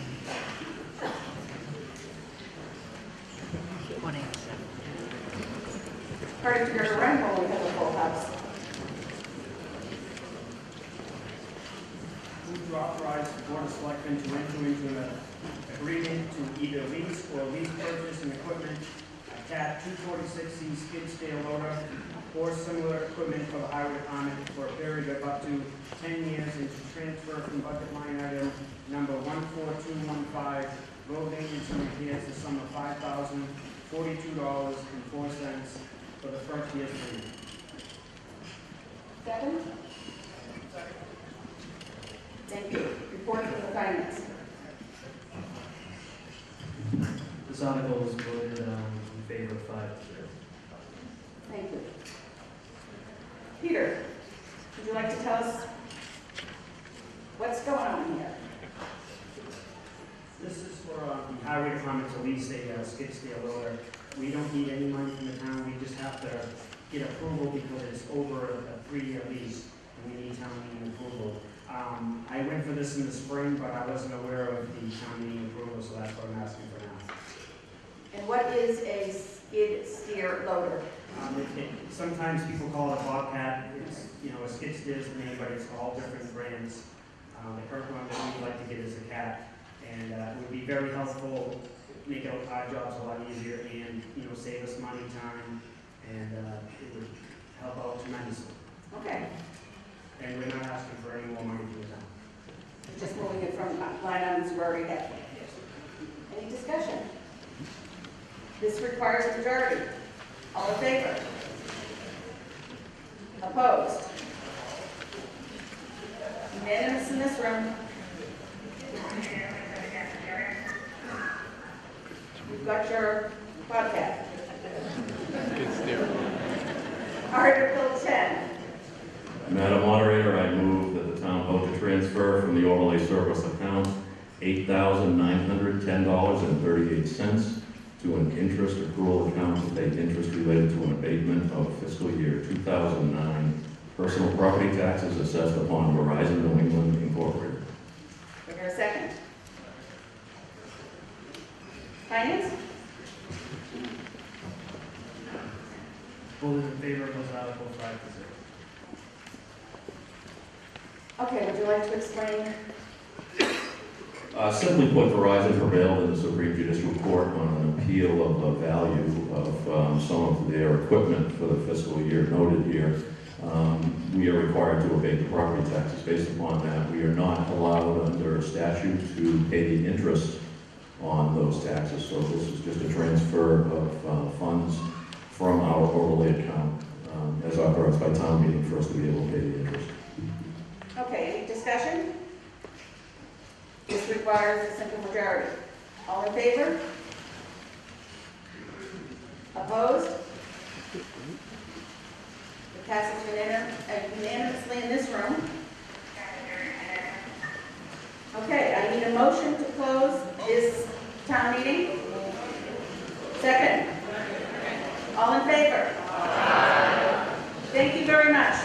S11: 187.
S1: According to your rental, we have a full house.
S15: Move to authorize the Board of Selectmen to enter into an agreement to either lease or lease purchase and equipment, a CAT 246C skid steer loader, or similar equipment for the highway department for a period of up to 10 years and to transfer from budget line item number 14215, road maintenance and repairs, the sum of $5,042.04 for the first year's payment.
S1: Second? Thank you. Report from the finance.
S16: This article was voted in favor of 5-0.
S1: Thank you. Peter, would you like to tell us what's going on here?
S15: This is for the highway department to lease a skid steer loader. We don't need any money from the town, we just have to get approval because it's over a 3-year lease, and we need town meeting approval. I went for this in the spring, but I wasn't aware of the town meeting approval, so that's what I'm asking for now.
S1: And what is a skid steer loader?
S15: Sometimes people call it a Bobcat. It's, a skid steer is the name, but it's all different brands. The current one that we'd like to get is a Cat, and it would be very helpful, make our jobs a lot easier, and save us money, time, and it would help out tremendously.
S1: Okay.
S15: And we're not asking for any more money from the town.
S1: Just moving it from line items we already have. Any discussion? This requires a majority. All in favor? Opposed? Unanimous in this room. You've got your podcast. Article 10.
S10: Madam Moderator, I move that the town vote to transfer from the overlay surplus account $8,910.38 to an interest accrual account to pay interest related to an abatement of fiscal year 2009 personal property taxes assessed upon Verizon New England Incorporated.
S1: We hear a second. Finance?
S16: Voted in favor of those articles 5-0.
S1: Okay, would you like to explain
S10: Simply put, Verizon prevailed in the Supreme Judicial Court on an appeal of the value of some of their equipment for the fiscal year noted here. We are required to abate the property taxes. Based upon that, we are not allowed under statute to pay the interest on those taxes. So this is just a transfer of funds from our overlay account as authorized by town meeting for us to be able to pay the interest.
S1: Okay, any discussion? This requires a simple majority. All in favor? Opposed? It passes unanimously in this room. Okay, I need a motion to close this town meeting. Second? All in favor? Thank you very much.